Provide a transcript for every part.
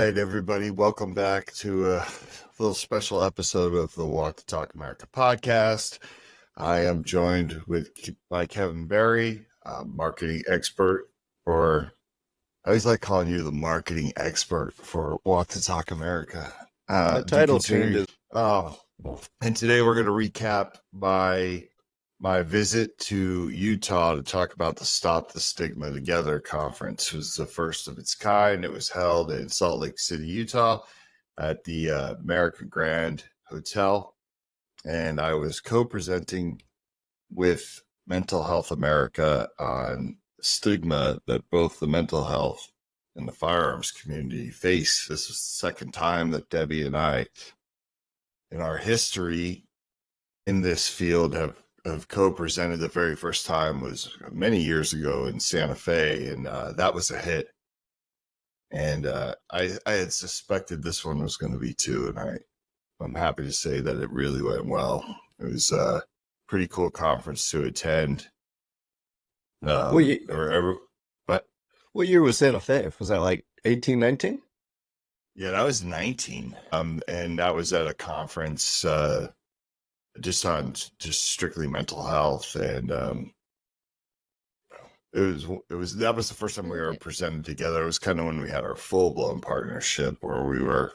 right, everybody. Welcome back to a little special episode of the Walk the Talk America podcast. I am joined by Kevin Berry, marketing expert for, I always like calling you the marketing expert for Walk the Talk America. The title changes. And today we're going to recap my visit to Utah to talk about the Stop the Stigma Together conference. It was the first of its kind. It was held in Salt Lake City, Utah at the American Grand Hotel. And I was co-presenting with Mental Health America on stigma that both the mental health and the firearms community face. This is the second time that Debbie and I, in our history in this field, have co-presented. The very first time was many years ago in Santa Fe, and that was a hit. And I had suspected this one was going to be too, and I'm happy to say that it really went well. It was a pretty cool conference to attend. What year was Santa Fe? Was that like 18, 19? Yeah, that was 19. And that was at a conference just on strictly mental health, and that was the first time we were presented together. It was kind of when we had our full-blown partnership, where we were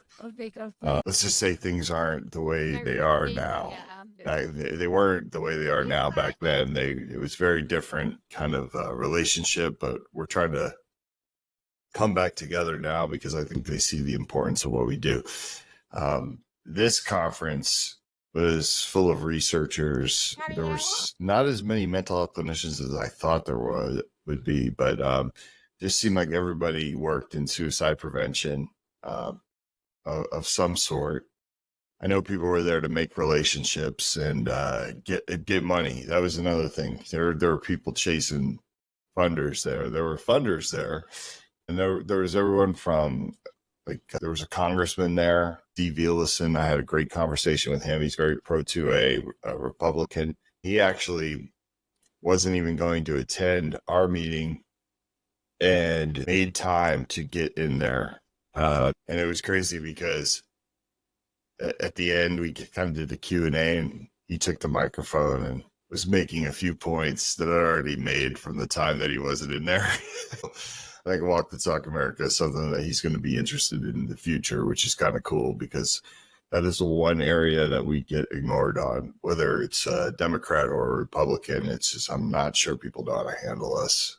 let's just say things aren't the way they are now. They weren't the way they are now back then. It was very different kind of relationship, but we're trying to come back together now because I think they see the importance of what we do. This conference was full of researchers. There was not as many mental health clinicians as I thought there would be, but just seemed like everybody worked in suicide prevention of some sort. I know people were there to make relationships and get money. That was another thing. There were people chasing funders there. There were funders there, and there was everyone from, like, there was a congressman there, Steve Violison. I had a great conversation with him. He's very pro-2A, a Republican. He actually wasn't even going to attend our meeting and made time to get in there. And it was crazy because at the end, we kind of did the Q&A, and he took the microphone and was making a few points that I already made from the time that he wasn't in there. I think Walk the Talk America is something that he's going to be interested in the future, which is kind of cool because that is the one area that we get ignored on, whether it's a Democrat or a Republican. It's just, I'm not sure people know how to handle us.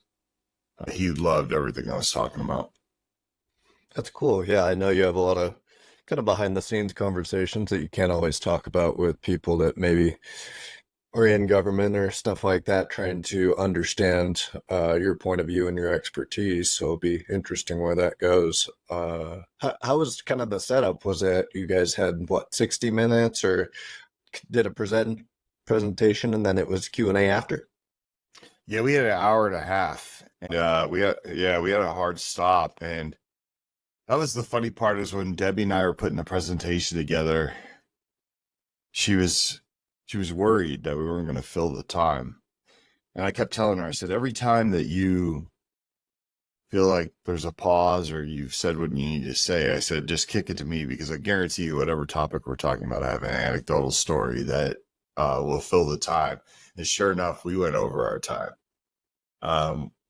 He loved everything I was talking about. That's cool. Yeah, I know you have a lot of kind of behind the scenes conversations that you can't always talk about with people that maybe are in government or stuff like that, trying to understand your point of view and your expertise. So it'll be interesting where that goes. How was kind of the setup? Was it you guys had 60 minutes, or did a presentation and then it was Q&A after? Yeah, we had an hour and a half, and we had a hard stop. And that was the funny part, is when Debbie and I were putting the presentation together, she was worried that we weren't going to fill the time. And I kept telling her, I said, every time that you feel like there's a pause or you've said what you need to say, I said, just kick it to me, because I guarantee you whatever topic we're talking about, I have an anecdotal story that will fill the time. And sure enough, we went over our time.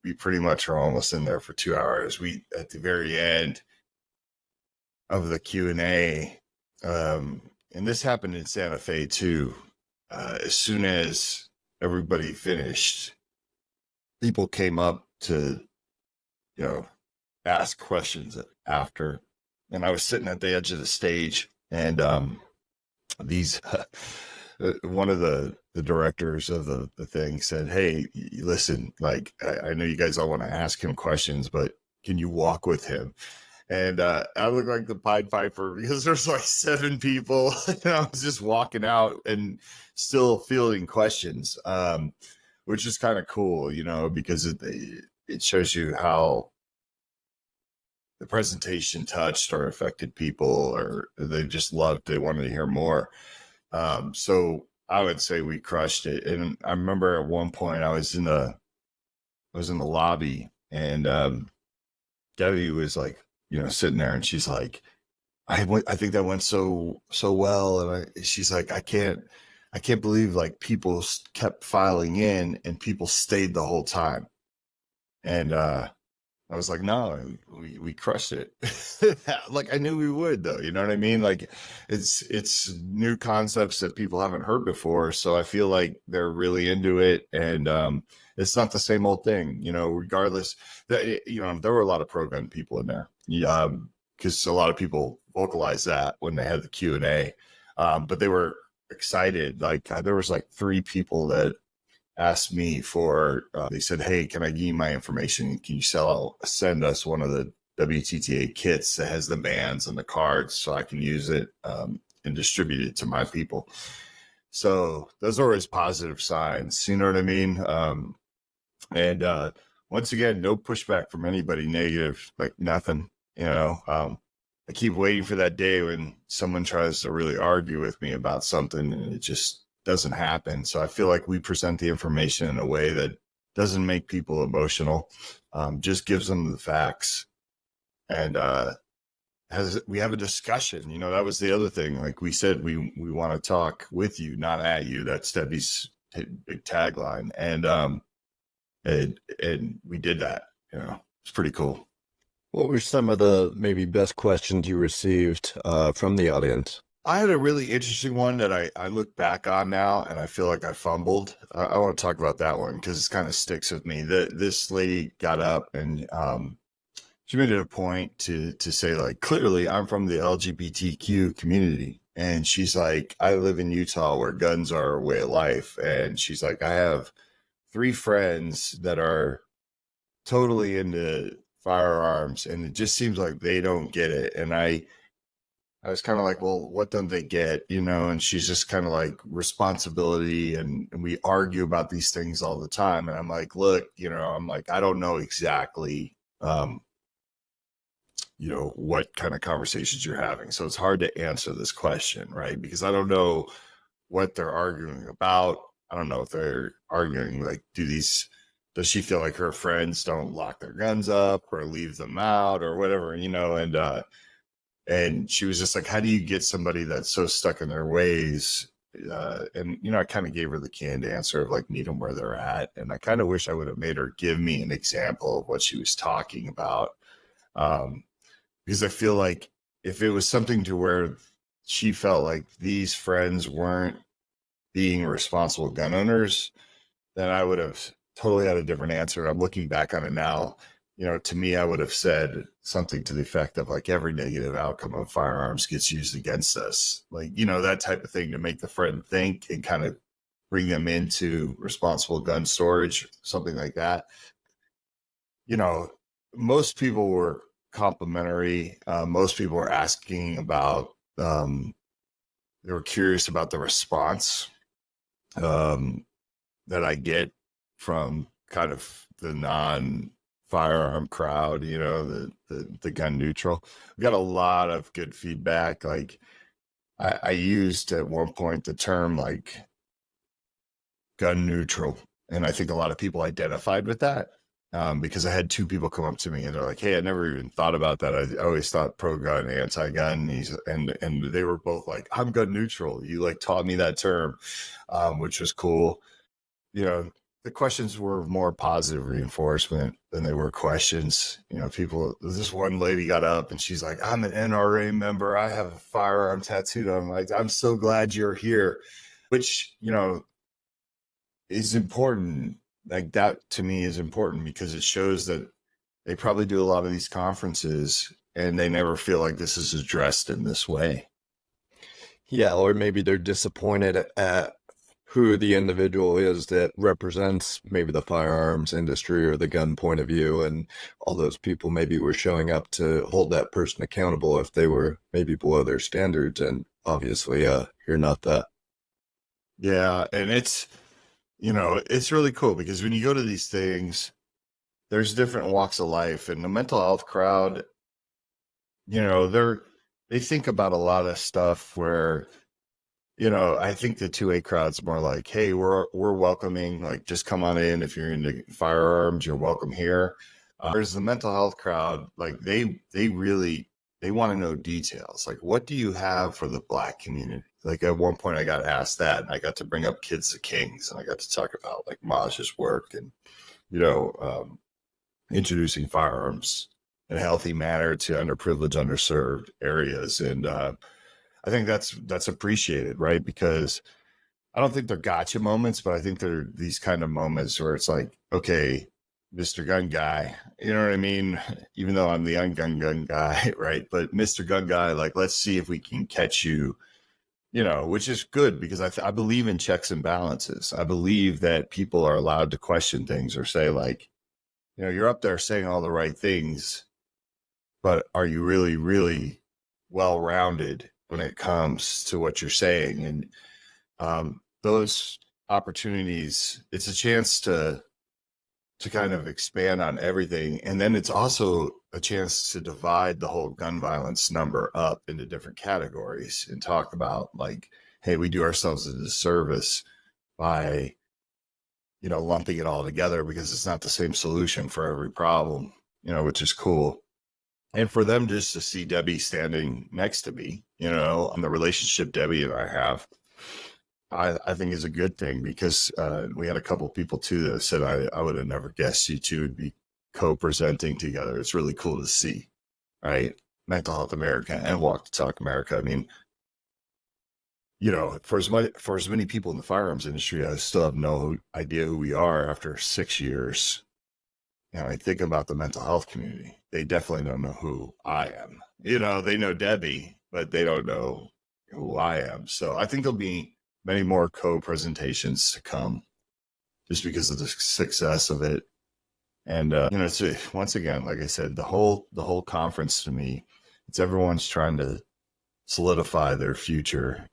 We pretty much are almost in there for 2 hours. We, at the very end of the Q&A, and this happened in Santa Fe too, as soon as everybody finished, people came up to, ask questions after. And I was sitting at the edge of the stage, and one of the directors of the thing said, "Hey, listen, like, I know you guys all want to ask him questions, but can you walk with him?" And I look like the Pied Piper because there's like 7 people, and I was just walking out and still fielding questions, which is kind of cool, because it shows you how the presentation touched or affected people, or they just loved, they wanted to hear more. So I would say we crushed it. And I remember at one point I was in the lobby, and Debbie was like, sitting there, and she's like, I think that went so well. And she's like, I can't believe like people kept filing in and people stayed the whole time. And I was like, no, we crushed it. Like I knew we would, though. You know what I mean? Like it's new concepts that people haven't heard before. So I feel like they're really into it. And it's not the same old thing, regardless that, there were a lot of pro-gun people in there. Because a lot of people vocalized that when they had the Q&A. But they were excited. Like there was like 3 people that asked me for, they said, hey, can I give you my information? Can you send us one of the WTTA kits that has the bands and the cards so I can use it and distribute it to my people? So those are always positive signs, you know what I mean? And once again, no pushback from anybody negative, like nothing, I keep waiting for that day when someone tries to really argue with me about something and it just doesn't happen. So I feel like we present the information in a way that doesn't make people emotional, just gives them the facts. And we have a discussion. That was the other thing. Like we said, we want to talk with you, not at you. That's Debbie's big tagline. And we did that. It's pretty cool. What were some of the maybe best questions you received from the audience? I had a really interesting one that I look back on now and I feel like I fumbled. I want to talk about that one because it kind of sticks with me. This lady got up and she made it a point to say, like, clearly I'm from the LGBTQ community. And she's like, I live in Utah where guns are a way of life. And she's like, I have 3 friends that are totally into firearms and it just seems like they don't get it. And I was kind of like, well, what don't they get? And she's just kind of like responsibility. And we argue about these things all the time. And I'm like, look, I'm like, I don't know exactly, what kind of conversations you're having. So it's hard to answer this question, right? Because I don't know what they're arguing about. I don't know if they're arguing, like, does she feel like her friends don't lock their guns up or leave them out or whatever, and she was just like, how do you get somebody that's so stuck in their ways? And, I kind of gave her the canned answer of like, meet them where they're at. And I kind of wish I would have made her give me an example of what she was talking about. Because I feel like if it was something to where she felt like these friends weren't being responsible gun owners, then I would have totally had a different answer. I'm looking back on it now. To me, I would have said something to the effect of like, every negative outcome of firearms gets used against us. Like, that type of thing to make the friend think and kind of bring them into responsible gun storage, something like that. Most people were complimentary. Most people were asking about, they were curious about the response that I get from kind of the non-firearm crowd, the gun neutral. We got a lot of good feedback. Like I used at one point the term like gun neutral, and I think a lot of people identified with that because I had 2 people come up to me and they're like, hey, I never even thought about that. I always thought pro-gun, anti-gun. And they were both like, I'm gun neutral. You like taught me that term, which was cool. The questions were more positive reinforcement than they were questions. This one lady got up and she's like, I'm an NRA member. I have a firearm tattooed on. Like, I'm so glad you're here, which, is important. Like that to me is important because it shows that they probably do a lot of these conferences and they never feel like this is addressed in this way. Yeah. Or maybe they're disappointed at who the individual is that represents maybe the firearms industry or the gun point of view. And all those people maybe were showing up to hold that person accountable if they were maybe below their standards. And obviously, you're not that. Yeah. And it's really cool because when you go to these things, there's different walks of life, and the mental health crowd, they think about a lot of stuff where, I think the 2A crowd's more like, hey, we're welcoming, like, just come on in. If you're into firearms, you're welcome here. Whereas the mental health crowd, like they want to know details. Like, what do you have for the Black community? Like at one point I got asked that, and I got to bring up Kids to Kings, and I got to talk about like Maj's work and, introducing firearms in a healthy manner to underprivileged, underserved areas. And I think that's appreciated, right? Because I don't think they're gotcha moments, but I think they're these kind of moments where it's like, okay, Mr. Gun Guy, you know what I mean? Even though I'm the gun guy, right? But Mr. Gun Guy, like, let's see if we can catch you, which is good because I believe in checks and balances. I believe that people are allowed to question things or say like, you're up there saying all the right things, but are you really, really well-rounded when it comes to what you're saying? And those opportunities, it's a chance to kind of expand on everything. And then it's also a chance to divide the whole gun violence number up into different categories and talk about like, hey, we do ourselves a disservice by, lumping it all together because it's not the same solution for every problem, which is cool. And for them just to see Debbie standing next to me, on the relationship Debbie and I have, I think is a good thing because we had a couple of people too that said, I would have never guessed you two would be co-presenting together. It's really cool to see, right? Mental Health America and Walk the Talk America. I mean, for as many people in the firearms industry, I still have no idea who we are after 6 years. I think about the mental health community. They definitely don't know who I am. They know Debbie, but they don't know who I am. So I think there'll be many more co-presentations to come just because of the success of it. And, it's once again, like I said, the whole conference to me, it's everyone's trying to solidify their future.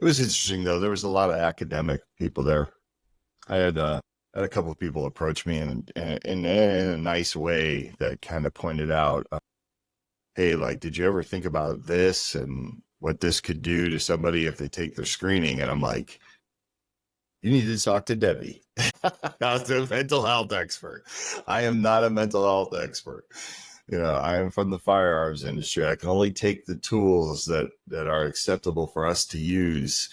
It was interesting though. There was a lot of academic people there. I had a couple of people approach me in a nice way that kind of pointed out, hey, like, did you ever think about this and what this could do to somebody if they take their screening? And I'm like, you need to talk to Debbie. I'm a mental health expert. I am not a mental health expert. I am from the firearms industry. I can only take the tools that are acceptable for us to use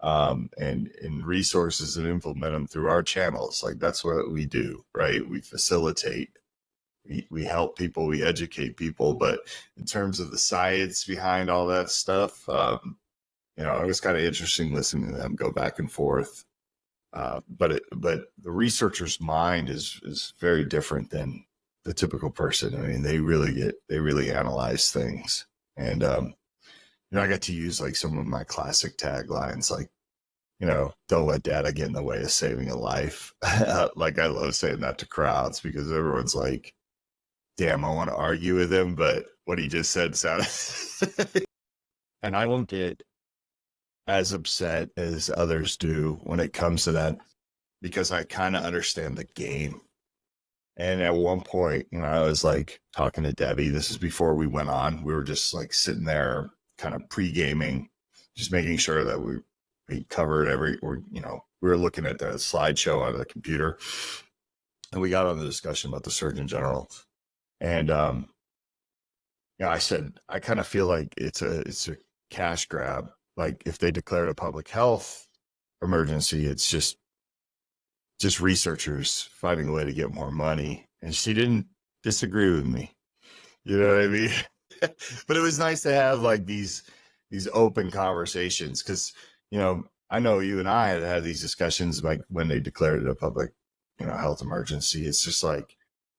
and resources and implement them through our channels. Like that's what we do, right? We facilitate. We help people, we educate people, but in terms of the science behind all that stuff, it was kind of interesting listening to them go back and forth. But the researcher's mind is very different than the typical person. I mean, they really analyze things. And, I got to use like some of my classic taglines, like, don't let data get in the way of saving a life. Like I love saying that to crowds because everyone's like, damn, I want to argue with him, but what he just said sounded. And I won't get as upset as others do when it comes to that because I kind of understand the game. And at one point, I was like talking to Debbie. This is before we went on. We were just like sitting there kind of pre-gaming, just making sure that we covered we were looking at the slideshow on the computer. And we got on the discussion about the Surgeon General. And I said, I kind of feel like it's a cash grab. Like if they declared a public health emergency, it's just researchers finding a way to get more money. And she didn't disagree with me. You know what I mean? But it was nice to have like these open conversations because, I know you and I had these discussions like when they declared it a public, health emergency. It's just like,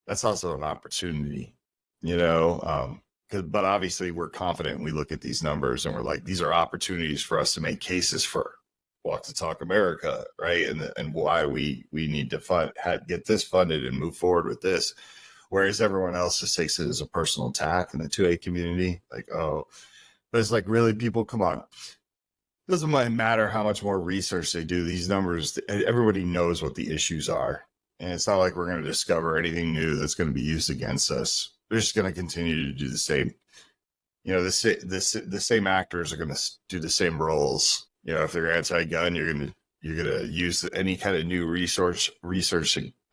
that's also an opportunity, but obviously we're confident. We look at these numbers and we're like, these are opportunities for us to make cases for Walk the Talk America, right? And why we need to get this funded and move forward with this. Whereas everyone else just takes it as a personal attack in the 2A community. Like, oh, but it's like, really, people, come on. It doesn't matter how much more research they do. These numbers, everybody knows what the issues are. And it's not like we're going to discover anything new that's going to be used against us. They're just going to continue to do the same. The same actors are going to do the same roles. If they're anti-gun, you're going to use any kind of new research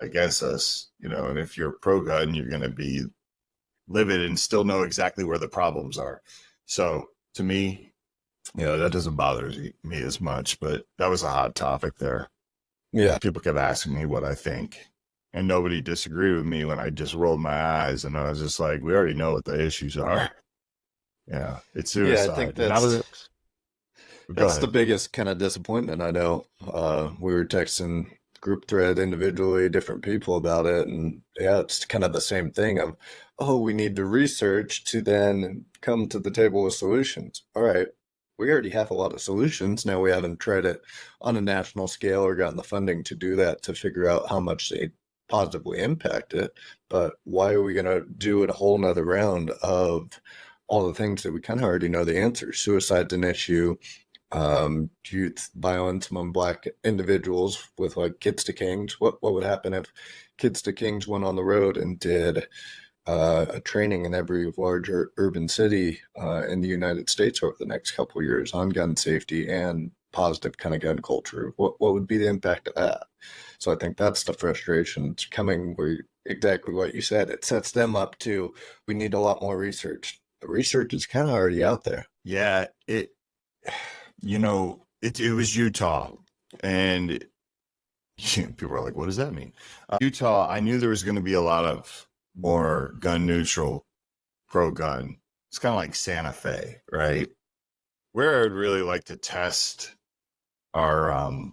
against us, and if you're pro-gun, you're going to be livid and still know exactly where the problems are. So to me, that doesn't bother me as much, but that was a hot topic there. Yeah. People kept asking me what I think, and nobody disagreed with me when I just rolled my eyes, and I was just like, we already know what the issues are. Yeah, it's suicide. Yeah, I think that's the biggest kind of disappointment. I know we were texting group thread individually, different people about it, and yeah, it's kind of the same thing of, oh, we need to research to then come to the table with solutions. All right, we already have a lot of solutions. Now we haven't tried it on a national scale or gotten the funding to do that to figure out how much they positively impact it. But why are we going to do a whole nother round of all the things that we kind of already know the answer? Suicide's an issue. Youth violence among Black individuals with like Kids to Kings. What would happen if Kids to Kings went on the road and did a training in every larger urban city in the United States over the next couple of years on gun safety and positive kind of gun culture? What would be the impact of that? So I think that's the frustration. It's coming where exactly what you said. It sets them up to, we need a lot more research. The research is kind of already out there. Yeah, it was Utah, and people were like, what does that mean? Utah, I knew there was going to be a lot of more gun neutral, pro-gun. It's kind of like Santa Fe, right? Where I'd really like to test our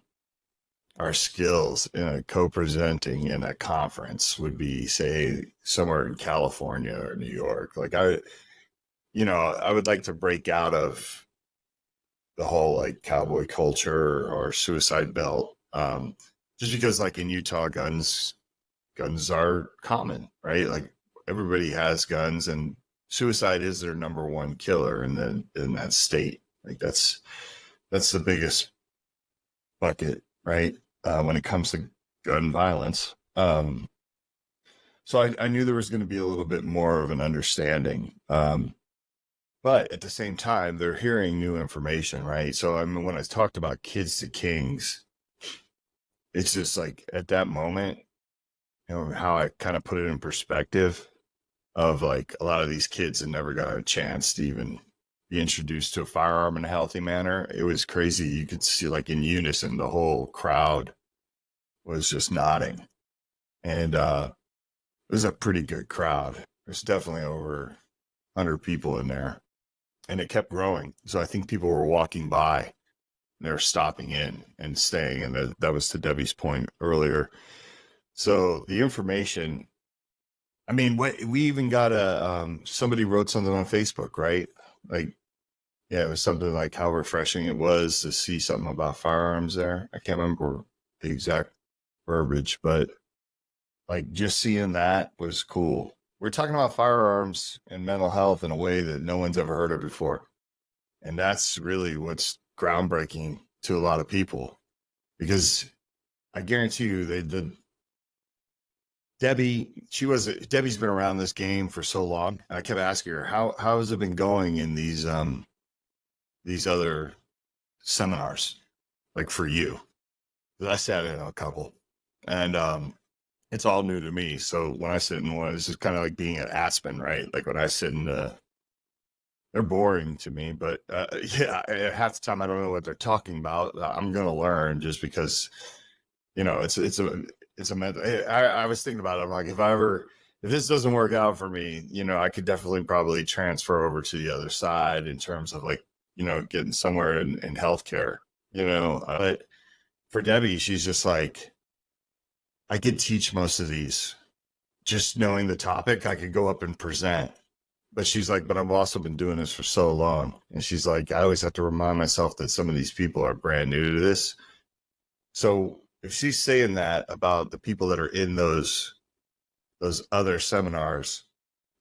skills in co-presenting in a conference would be, say, somewhere in California or New York. Like I would like to break out of the whole like cowboy culture or suicide belt. Just because like in Utah, guns are common, right? Like everybody has guns, and suicide is their number one killer in that state. Like that's the biggest bucket, right? When it comes to gun violence. So I knew there was going to be a little bit more of an understanding. But at the same time, they're hearing new information, right? So I mean, when I talked about Kids to Kings, it's just like at that moment, how I kind of put it in perspective of like a lot of these kids had never got a chance to even be introduced to a firearm in a healthy manner. It was crazy. You could see like in unison, the whole crowd was just nodding. And it was a pretty good crowd. There's definitely over 100 people in there. And it kept growing. So I think people were walking by and they were stopping in and staying. And that was to Debbie's point earlier. So the information, I mean, we even got somebody wrote something on Facebook, right? Like, yeah, it was something like how refreshing it was to see something about firearms there. I can't remember the exact verbiage, but like just seeing that was cool. We're talking about firearms and mental health in a way that no one's ever heard of before. And that's really what's groundbreaking to a lot of people, because I guarantee you Debbie's been around this game for so long. I kept asking her, how has it been going in these other seminars, like for you? Because I sat in a couple, and it's all new to me. So when I sit in one, it's just kind of like being at Aspen, right? Like when I sit in they're boring to me, but yeah, half the time I don't know what they're talking about. I'm going to learn just because, it's a mental. I was thinking about it. I'm like, if this doesn't work out for me, I could definitely probably transfer over to the other side in terms of like, getting somewhere in healthcare, but for Debbie, she's just like, I could teach most of these just knowing the topic. I could go up and present, but she's like, but I've also been doing this for so long. And she's like, I always have to remind myself that some of these people are brand new to this. So if she's saying that about the people that are in those other seminars,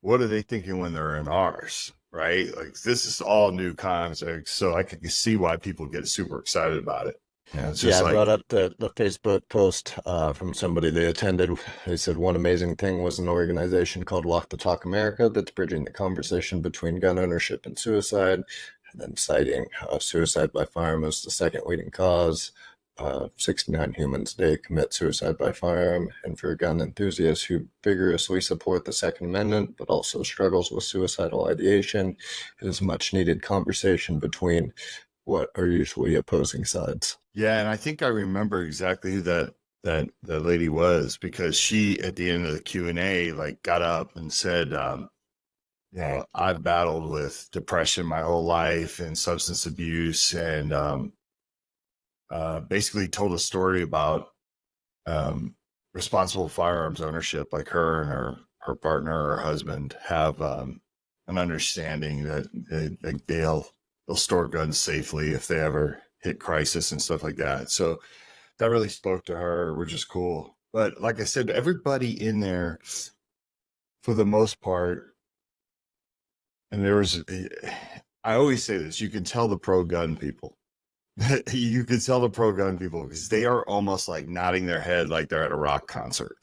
what are they thinking when they're in ours? Right? Like this is all new concepts. So I can see why people get super excited about it. Yeah, it's just I brought up the Facebook post from somebody they attended. They said one amazing thing was an organization called Walk the Talk America that's bridging the conversation between gun ownership and suicide, and then citing suicide by firearm as the second leading cause 69 humans a day commit suicide by firearm, and for gun enthusiasts who vigorously support the Second Amendment but also struggles with suicidal ideation, it is a much needed conversation between what are usually opposing sides. Yeah, and I think I remember exactly who that lady was, because she, at the end of the Q&A, like, got up and said, I've battled with depression my whole life and substance abuse, and basically told a story about responsible firearms ownership. Like, her and her partner or husband have an understanding that they'll store guns safely if they ever hit crisis and stuff like that. So that really spoke to her, which is cool. But like I said, everybody in there, for the most part, and I always say this, you can tell the pro-gun people. You can tell the pro-gun people because they are almost like nodding their head like they're at a rock concert.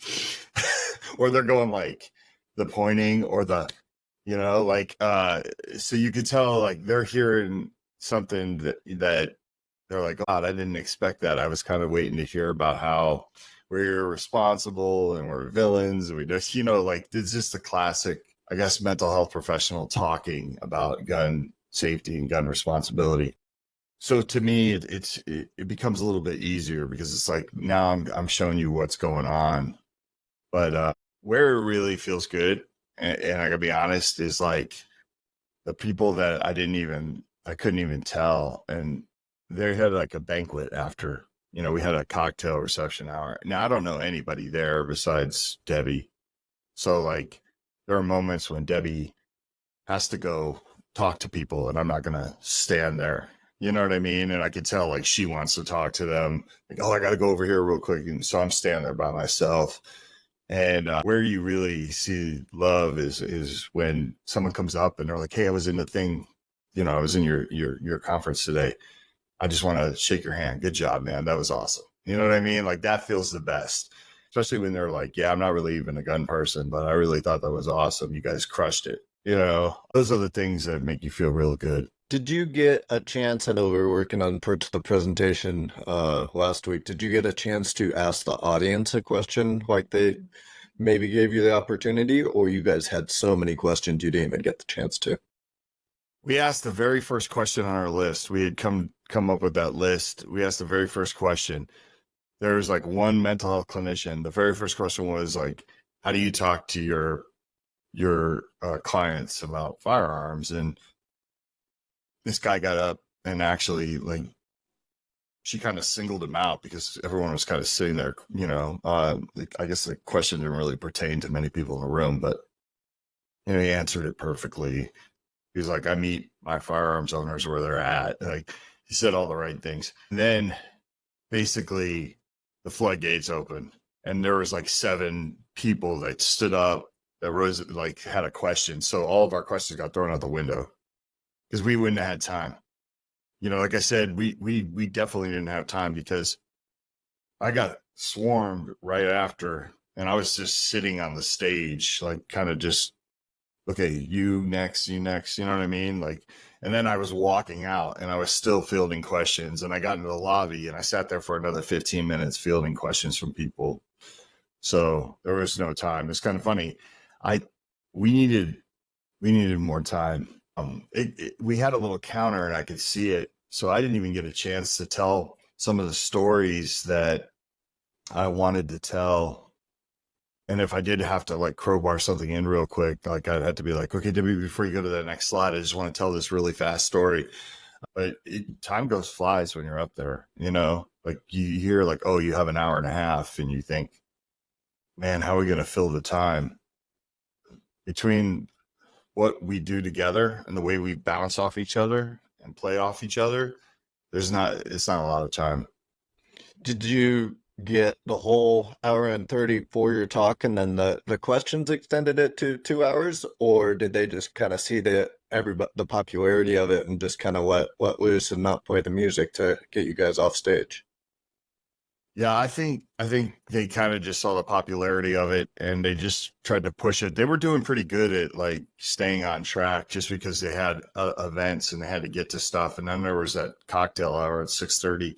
Or they're going like the pointing or the, so you could tell like they're hearing something that they're like, God, I didn't expect that. I was kind of waiting to hear about how we're irresponsible and we're villains. And we just, like, it's just a classic, I guess, mental health professional talking about gun safety and gun responsibility. So to me, it becomes a little bit easier because it's like, now I'm showing you what's going on. But where it really feels good, and I gotta be honest, is like the people that I couldn't even tell. And they had like a banquet after, we had a cocktail reception hour. Now, I don't know anybody there besides Debbie. So like, there are moments when Debbie has to go talk to people and I'm not going to stand there. You know what I mean? And I could tell like she wants to talk to them. Like, I got to go over here real quick. And so I'm standing there by myself. And where you really see love is when someone comes up and they're like, hey, I was in the thing, I was in your conference today. I just want to shake your hand. Good job, man. That was awesome. You know what I mean? Like, that feels the best, especially when they're like, yeah, I'm not really even a gun person, but I really thought that was awesome. You guys crushed it. Those are the things that make you feel real good. Did you get a chance, I know we were working on parts of the presentation last week, did you get a chance to ask the audience a question like they maybe gave you the opportunity, or you guys had so many questions you didn't even get the chance to? We asked the very first question on our list. We had come up with that list. We asked the very first question. There was like one mental health clinician. The very first question was like, how do you talk to your clients about firearms? And this guy got up and actually, like, she kind of singled him out because everyone was kind of sitting there, I guess the question didn't really pertain to many people in the room, but he answered it perfectly. He was like, I meet my firearms owners where they're at. Like, he said all the right things. And then basically the floodgates opened and there was like 7 people that stood up that was like, had a question. So all of our questions got thrown out the window because we wouldn't have had time. Like I said, we definitely didn't have time because I got swarmed right after and I was just sitting on the stage, like kind of just, okay, you next, you know what I mean? Like, and then I was walking out and I was still fielding questions and I got into the lobby and I sat there for another 15 minutes fielding questions from people. So there was no time. It's kind of funny. We needed more time. We had a little counter and I could see it. So I didn't even get a chance to tell some of the stories that I wanted to tell. And if I did have to like crowbar something in real quick, like I'd have to be like, okay, Debbie, before you go to the next slide, I just want to tell this really fast story. But time flies when you're up there, like you hear like, oh, you have an hour and a half and you think, man, how are we going to fill the time? Between what we do together and the way we bounce off each other and play off each other, it's not a lot of time. Did you get the whole hour and 30 for your talk and then the questions extended it to 2 hours, or did they just kind of see the popularity of it and just kind of let loose and not play the music to get you guys off stage? Yeah, I think they kind of just saw the popularity of it and they just tried to push it. They were doing pretty good at like staying on track just because they had events and they had to get to stuff. And then there was that cocktail hour at 6:30.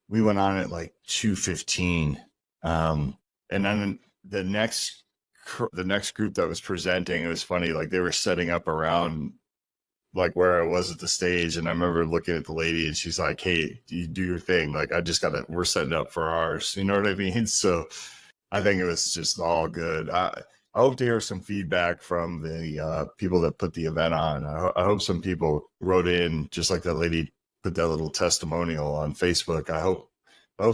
we went on at like 2:15. And then the next group that was presenting, it was funny, like they were setting up around like where I was at the stage. And I remember looking at the lady and she's like, hey, you do your thing. Like, we're setting up for ours. You know what I mean? So I think it was just all good. I hope to hear some feedback from the people that put the event on. I hope some people wrote in, just like that lady put that little testimonial on Facebook. I hope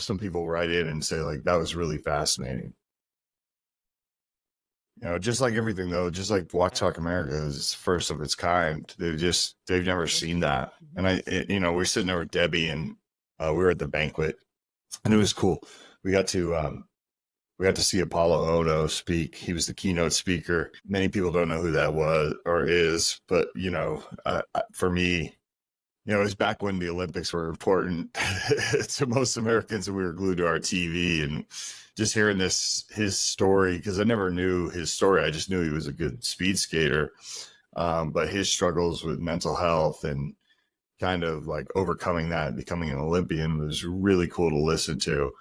some people write in and say, like, that was really fascinating. You know, just like everything though, just like Walk Talk America is first of its kind. They've never seen that. And we're sitting there with Debbie and we were at the banquet and it was cool. We got to see Apollo Ono speak. He was the keynote speaker. Many people don't know who that was or is, but for me, it was back when the Olympics were important to most Americans and we were glued to our TV, and just hearing his story, because I never knew his story. I just knew he was a good speed skater. But his struggles with mental health and kind of like overcoming that and becoming an Olympian was really cool to listen to.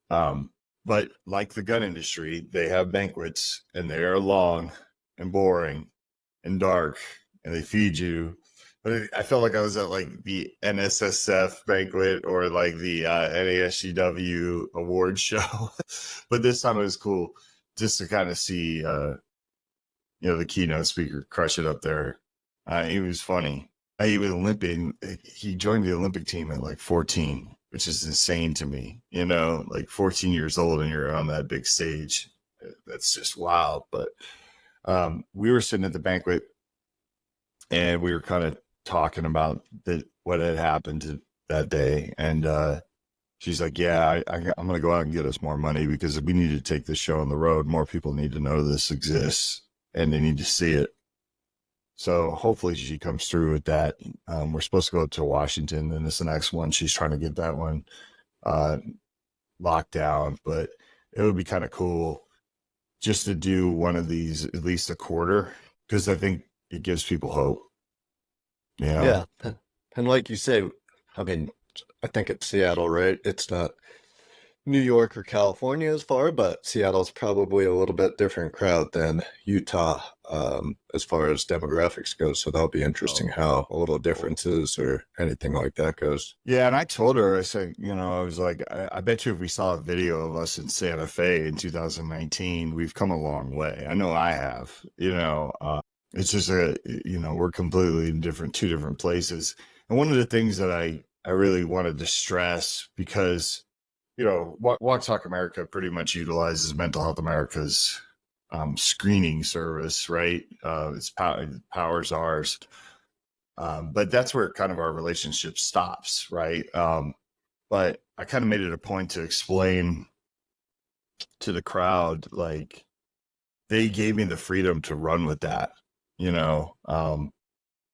But like the gun industry, they have banquets and they are long and boring and dark and they feed you. But I felt like I was at like the NSSF banquet or like the NASGW award show. But this time it was cool just to kind of see, the keynote speaker crush it up there. He was funny. He was Olympian. He joined the Olympic team at like 14, which is insane to me. Like 14 years old and you're on that big stage. That's just wild. But we were sitting at the banquet and we were kind of talking about what had happened that day. And she's like, yeah, I'm going to go out and get us more money because we need to take this show on the road. More people need to know this exists and they need to see it. So hopefully she comes through with that. We're supposed to go to Washington, and this is the next one. She's trying to get that one locked down, but it would be kind of cool just to do one of these at least a quarter, because I think it gives people hope. Yeah. And like you say, I mean, I think it's Seattle, right? It's not New York or California as far, but Seattle's probably a little bit different crowd than Utah as far as demographics goes. So that'll be interesting how a little differences or anything like that goes. Yeah, and I told her, I said, I was like, I bet you if we saw a video of us in Santa Fe in 2019, we've come a long way. I know I have, it's just we're completely in two different places. And one of the things that I really wanted to stress, because Walk Talk America pretty much utilizes Mental Health America's screening service, right? It's powers ours. But that's where kind of our relationship stops, right? But I kind of made it a point to explain to the crowd, like, they gave me the freedom to run with that,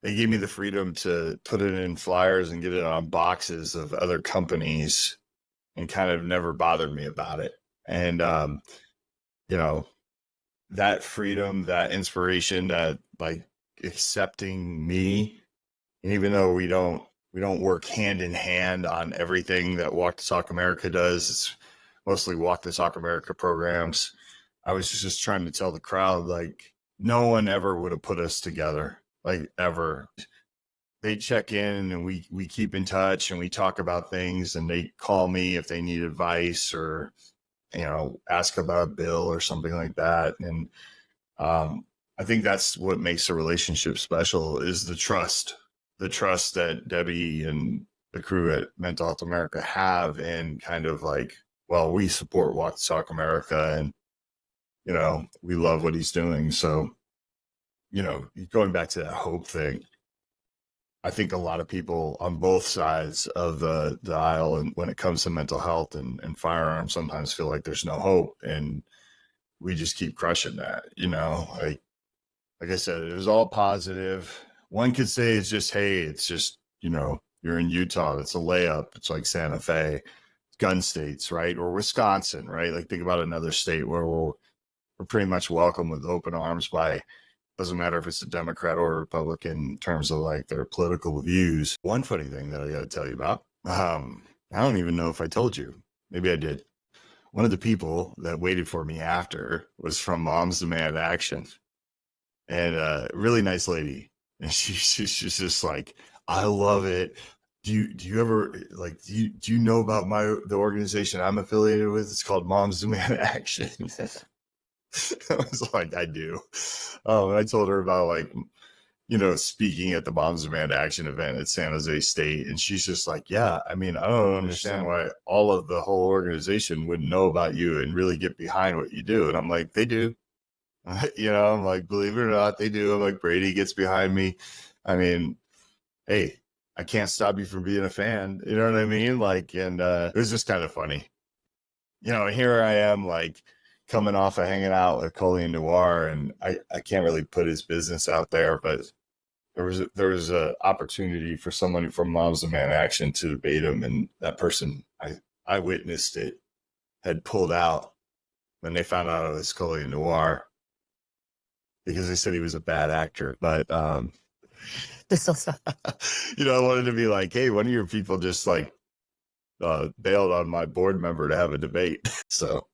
they gave me the freedom to put it in flyers and get it on boxes of other companies and kind of never bothered me about it. And, that freedom, that inspiration, that like accepting me, and even though we don't work hand in hand on everything that Walk the Talk America does, it's mostly Walk the Talk America programs. I was just trying to tell the crowd, like, no one ever would have put us together, like, ever. They check in and we keep in touch and we talk about things, and they call me if they need advice or, ask about a bill or something like that. And I think that's what makes a relationship special, is the trust that Debbie and the crew at Mental Health America have, and kind of like, well, we support Walk the Talk America and, we love what he's doing. So, going back to that hope thing, I think a lot of people on both sides of the aisle, and when it comes to mental health and firearms, sometimes feel like there's no hope, and we just keep crushing that. Like I said, it was all positive. One could say it's just, hey, it's just, you're in Utah, it's a layup. It's like Santa Fe, gun states, right? Or Wisconsin, right? Like, think about another state where we're pretty much welcome with open arms by, doesn't matter if it's a Democrat or a Republican in terms of like their political views. One funny thing that I got to tell you about, I don't even know if I told you. Maybe I did. One of the people that waited for me after was from Moms Demand Action, and really nice lady. And she's just like, I love it. Do you ever like do you know about the organization I'm affiliated with? It's called Moms Demand Action. I was like, I do. And I told her about like, speaking at the Moms Demand Action event at San Jose State. And she's just like, yeah, I mean, I don't understand why all of the whole organization wouldn't know about you and really get behind what you do. And I'm like, they do. I'm like, believe it or not, they do. I'm like, Brady gets behind me. I mean, hey, I can't stop you from being a fan. You know what I mean? Like, and it was just kind of funny. Here I am, like, coming off of hanging out with Colleen Noir, and I can't really put his business out there, but there was a opportunity for someone from Moms Demand Action to debate him, and that person, I witnessed it, had pulled out when they found out it was Colleen Noir because they said he was a bad actor. But I wanted to be like, hey, one of your people just like bailed on my board member to have a debate. So,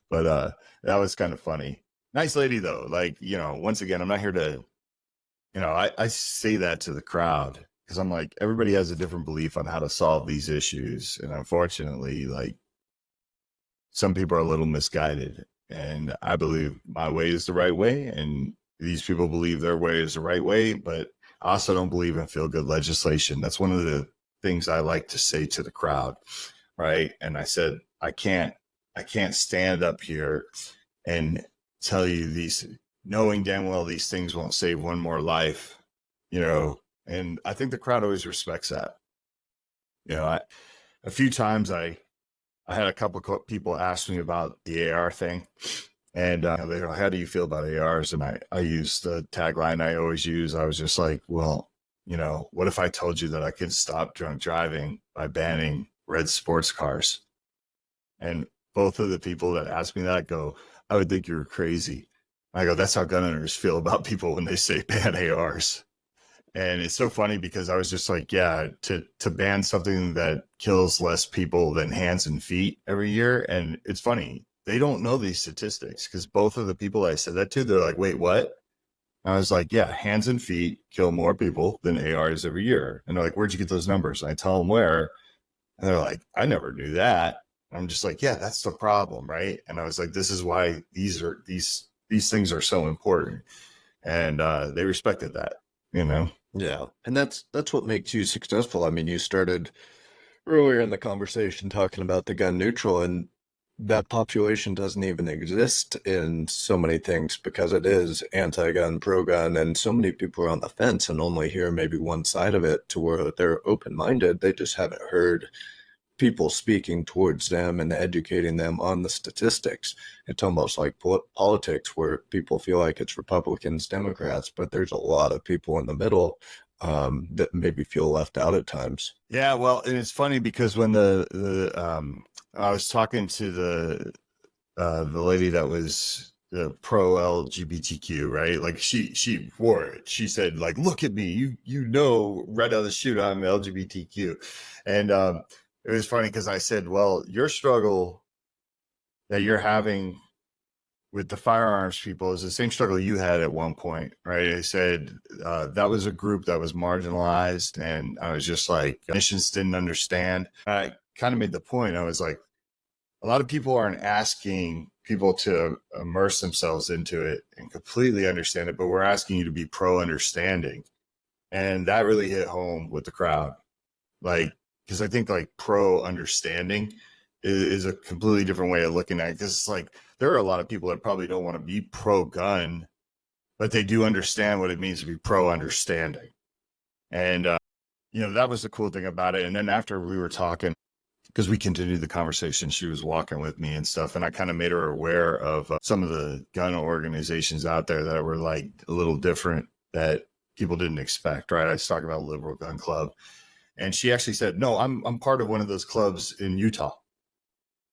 but that was kind of funny. Nice lady though. Like, once again, I'm not here to, I say that to the crowd because I'm like, everybody has a different belief on how to solve these issues. And unfortunately, like, some people are a little misguided, and I believe my way is the right way. And these people believe their way is the right way, but I also don't believe in feel good legislation. That's one of the things I like to say to the crowd. Right. And I said, I can't stand up here and tell you these, knowing damn well these things won't save one more life, and I think the crowd always respects that. A few times I had a couple of people ask me about the AR thing, and they're like, how do you feel about ARs? And I used the tagline I always use. I was just like, well, what if I told you that I could stop drunk driving by banning red sports cars? And both of the people that asked me that go, I would think you were crazy. I go, that's how gun owners feel about people when they say ban ARs. And it's so funny because I was just like, yeah, to ban something that kills less people than hands and feet every year. And it's funny, they don't know these statistics because both of the people I said that to, they're like, wait, what? And I was like, yeah, hands and feet kill more people than ARs every year. And they're like, where'd you get those numbers? And I tell them where. And they're like, I never knew that. And I'm just like, yeah, that's the problem, right? And I was like, this is why these things are so important. And they respected that, Yeah. And that's what makes you successful. I mean, you started earlier in the conversation talking about the gun neutral, and that population doesn't even exist in so many things because it is anti-gun, pro-gun, and so many people are on the fence and only hear maybe one side of it to where they're open-minded. They just haven't heard people speaking towards them and educating them on the statistics. It's almost like politics where people feel like it's Republicans, Democrats, but there's a lot of people in the middle that maybe feel left out at times. Yeah, well, and it's funny because when I was talking to the lady that was the pro LGBTQ, right? Like she wore it. She said, like, look at me, right out of the chute, I'm LGBTQ. And it was funny because I said, well, your struggle that you're having with the firearms people is the same struggle you had at one point, right? I said that was a group that was marginalized, and I was just like, clinicians didn't understand. I kind of made the point. I was like, a lot of people aren't asking people to immerse themselves into it and completely understand it, but we're asking you to be pro-understanding. And that really hit home with the crowd. Like, because I think like pro-understanding is a completely different way of looking at it. Because it's like, there are a lot of people that probably don't want to be pro-gun, but they do understand what it means to be pro-understanding. And, that was the cool thing about it. And then after we were talking, because we continued the conversation, she was walking with me and stuff. And I kind of made her aware of some of the gun organizations out there that were like a little different that people didn't expect, right? I was talking about Liberal Gun Club. And she actually said, no, I'm part of one of those clubs in Utah.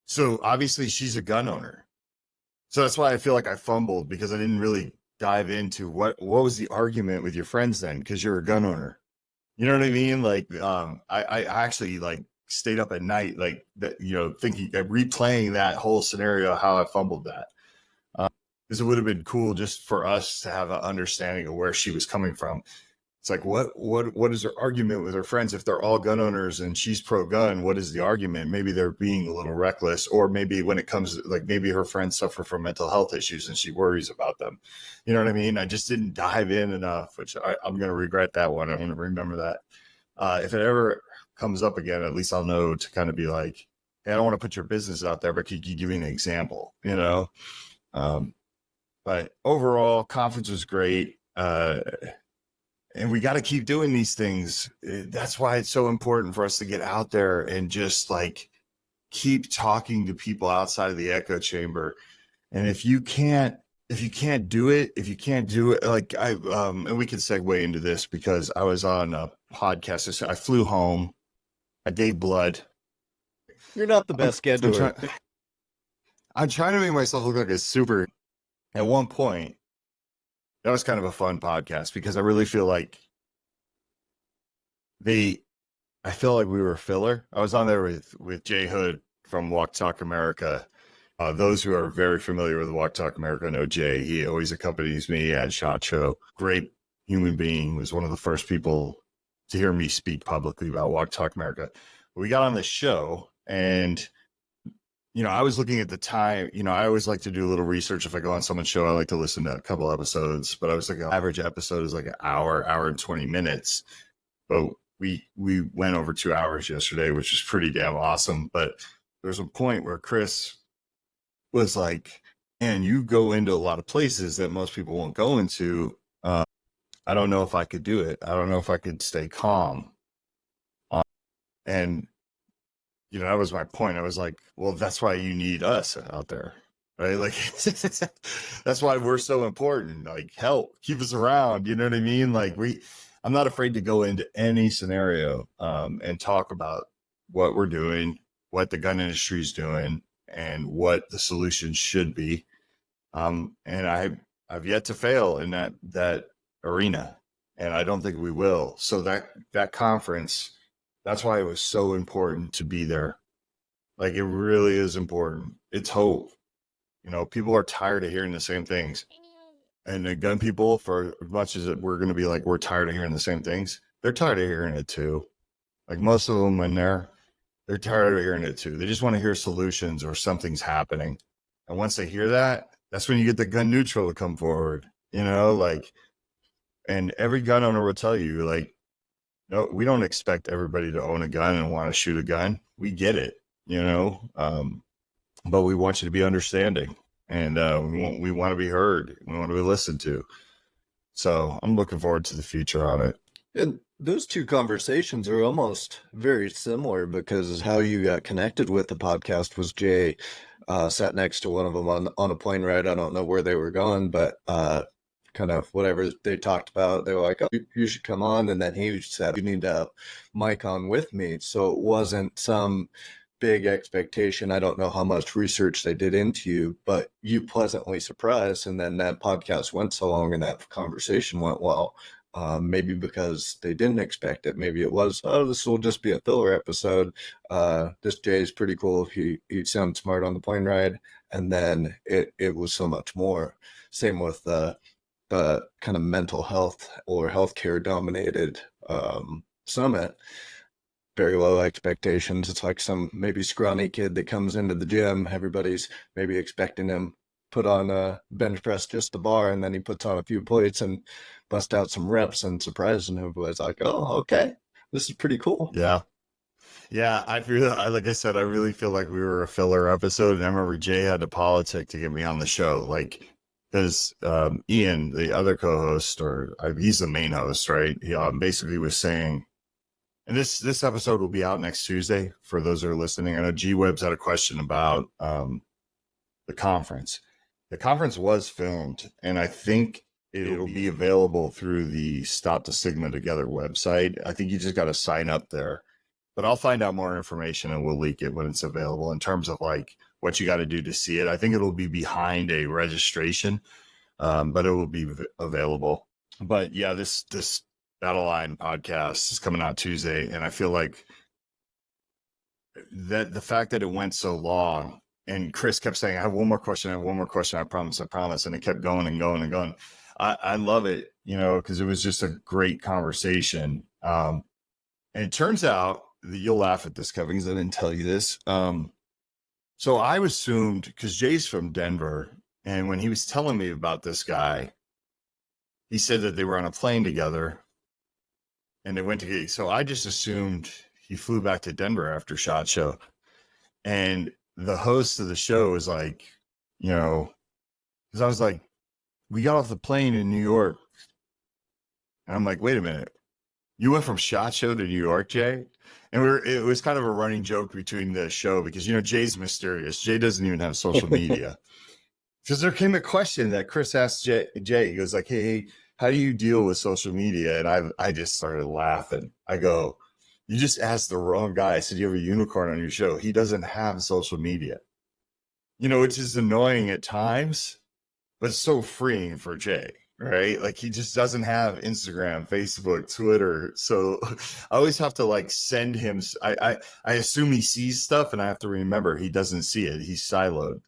So obviously she's a gun owner. So that's why I feel like I fumbled, because I didn't really dive into what was the argument with your friends then, because you're a gun owner. You know what I mean? Like, I actually like stayed up at night, like that, thinking, replaying that whole scenario, how I fumbled that. Because it would have been cool just for us to have an understanding of where she was coming from. It's like, what is her argument with her friends? If they're all gun owners and she's pro-gun, what is the argument? Maybe they're being a little reckless, or maybe when it comes, like maybe her friends suffer from mental health issues and she worries about them. You know what I mean? I just didn't dive in enough, which I'm going to regret that one. I'm going to remember that. If it ever comes up again, at least I'll know to kind of be like, hey, I don't want to put your business out there, but could you give me an example? But overall, conference was great. And we got to keep doing these things. That's why it's so important for us to get out there and just like keep talking to people outside of the echo chamber. And if you can't do it, like and we can segue into this because I was on a podcast. I flew home. I gave blood. You're not the best scheduler. I'm trying to make myself look like a super. At one point, that was kind of a fun podcast because I really feel like I feel like we were filler. I was on there with Jay Hood from Walk Talk America. Those who are very familiar with Walk Talk America know Jay. He always accompanies me at SHOT Show. Great human being. Was one of the first people to hear me speak publicly about Walk Talk America. We got on the show and I was looking at the time, I always like to do a little research. If I go on someone's show, I like to listen to a couple episodes, but I was like, an average episode is like an hour and 20 minutes. But we went over 2 hours yesterday, which is pretty damn awesome. But there's a point where Chris was like, man, you go into a lot of places that most people won't go into. I don't know if I could do it. I don't know if I could stay calm. And that was my point. I was like, well, that's why you need us out there, right? Like, that's why we're so important. Like, help, keep us around. You know what I mean? Like, I'm not afraid to go into any scenario and talk about what we're doing, what the gun industry is doing, and what the solution should be. And I've yet to fail in that arena, and I don't think we will. So that conference. That's why it was so important to be there. Like, it really is important. It's hope. People are tired of hearing the same things. And the gun people, for as much as we're going to be like, we're tired of hearing the same things, they're tired of hearing it too. Like, most of them in there, they're tired of hearing it too. They just want to hear solutions or something's happening. And once they hear that, that's when you get the gun neutral to come forward. And every gun owner will tell you, like, no, we don't expect everybody to own a gun and want to shoot a gun. We get it, but we want you to be understanding, and we want to be heard. We want to be listened to. So I'm looking forward to the future on it. And those two conversations are almost very similar because how you got connected with the podcast was Jay sat next to one of them on a plane ride. I don't know where they were going, but kind of whatever they talked about, they were like, oh, you should come on. And then he said, you need to mic on with me. So it wasn't some big expectation. I don't know how much research they did into you, but you pleasantly surprised. And then that podcast went so long and that conversation went well. Maybe because they didn't expect it. Maybe it was, oh, this will just be a filler episode. This Jay is pretty cool. He sounds smart on the plane ride. And then it was so much more. Same with the kind of mental health or healthcare dominated summit. Very low expectations. It's like some maybe scrawny kid that comes into the gym. Everybody's maybe expecting him put on a bench press just the bar, and then he puts on a few plates and bust out some reps and surprise, and everybody's like, oh, okay, this is pretty cool. Yeah. Like I said, I really feel like we were a filler episode. And I remember Jay had to politic to get me on the show. Like, because Ian, the other co-host, he's the main host, right? He basically was saying, and this episode will be out next Tuesday for those who are listening. I know G-Web's had a question about the conference. The conference was filmed, and I think it'll be available through the Stop the Stigma Together website. I think you just got to sign up there. But I'll find out more information and we'll leak it when it's available in terms of like what you got to do to see it. I think it'll be behind a registration, but it will be available. But yeah, this Battleline podcast is coming out Tuesday, and I feel like that the fact that it went so long, and Chris kept saying, I have one more question, I promise, and it kept going and going and going. I love it, because it was just a great conversation. And it turns out that you'll laugh at this, Kevin, because I didn't tell you this. So I assumed, because Jay's from Denver, and when he was telling me about this guy, he said that they were on a plane together and they went to, so I just assumed he flew back to Denver after SHOT Show. And the host of the show was like, because I was like, we got off the plane in New York. And I'm like, wait a minute. You went from SHOT Show to New York, Jay? And it was kind of a running joke between the show because, Jay's mysterious. Jay doesn't even have social media. Because there came a question that Chris asked Jay. He goes like, hey, how do you deal with social media? And I just started laughing. I go, you just asked the wrong guy. I said, you have a unicorn on your show. He doesn't have social media, which is annoying at times, but it's so freeing for Jay, right? Like he just doesn't have Instagram, Facebook, Twitter. So I always have to send him. I assume he sees stuff and I have to remember he doesn't see it. He's siloed.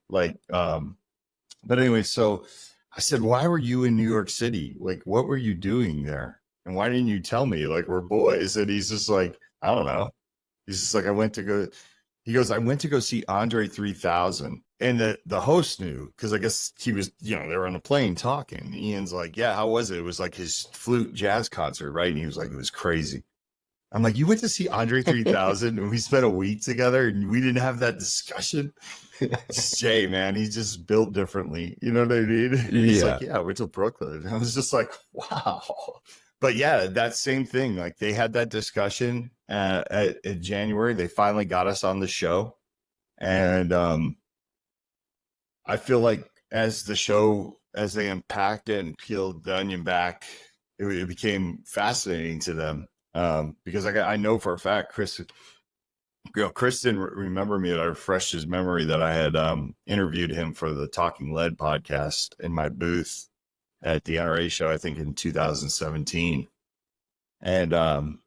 But anyway, so I said, why were you in New York City? What were you doing there? And why didn't you tell me? We're boys. And he's just like, I don't know. He's just like, I went to go see Andre 3000. And the host knew, because I guess he was, they were on a plane talking. Ian's like, yeah, how was it? It was like his flute jazz concert, right? And he was like, it was crazy. I'm like, you went to see Andre 3000 and we spent a week together and we didn't have that discussion? It's Jay, man, he's just built differently. You know what I mean? He's like, yeah, I went to Brooklyn. I was just like, wow. But yeah, that same thing. They had that discussion in January. They finally got us on the show. And I feel like as they unpacked it and peeled the onion back, it became fascinating to them. Because I know for a fact, Chris didn't remember me, but I refreshed his memory that I had interviewed him for the Talking Lead podcast in my booth at the NRA show, I think in 2017. And,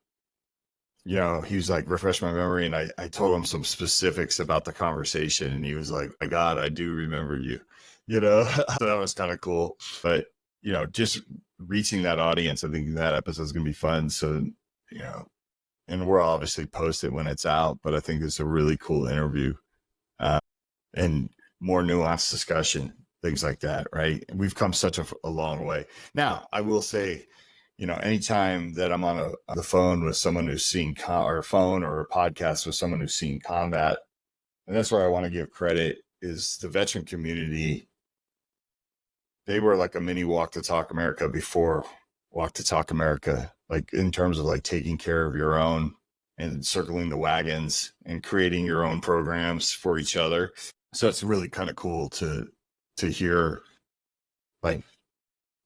he was like, refresh my memory. And I told him some specifics about the conversation. And he was like, my God, I do remember you, so that was kind of cool. But, just reaching that audience, I think that episode is going to be fun. So, and we'll obviously post it when it's out, but I think it's a really cool interview and more nuanced discussion, things like that, right? And we've come such a long way. Now, I will say, anytime that I'm on the phone with someone who's seen or a phone or a podcast with someone who's seen combat, and that's where I want to give credit, is the veteran community. They were like a mini Walk to Talk America before Walk to Talk America, in terms of taking care of your own and circling the wagons and creating your own programs for each other. So it's really kind of cool to hear,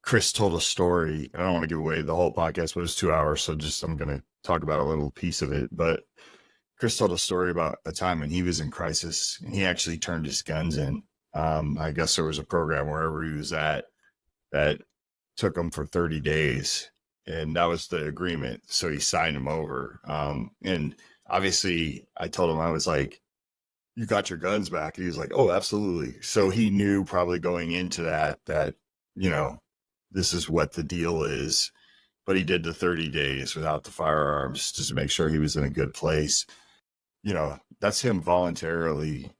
Chris told a story. I don't want to give away the whole podcast, but it's 2 hours. So I'm going to talk about a little piece of it. But Chris told a story about a time when he was in crisis and he actually turned his guns in. I guess there was a program wherever he was at that took him for 30 days. And that was the agreement. So he signed him over. And obviously I told him, I was like, you got your guns back. And he was like, oh, absolutely. So he knew probably going into that, this is what the deal is. But he did the 30 days without the firearms just to make sure he was in a good place. That's him voluntarily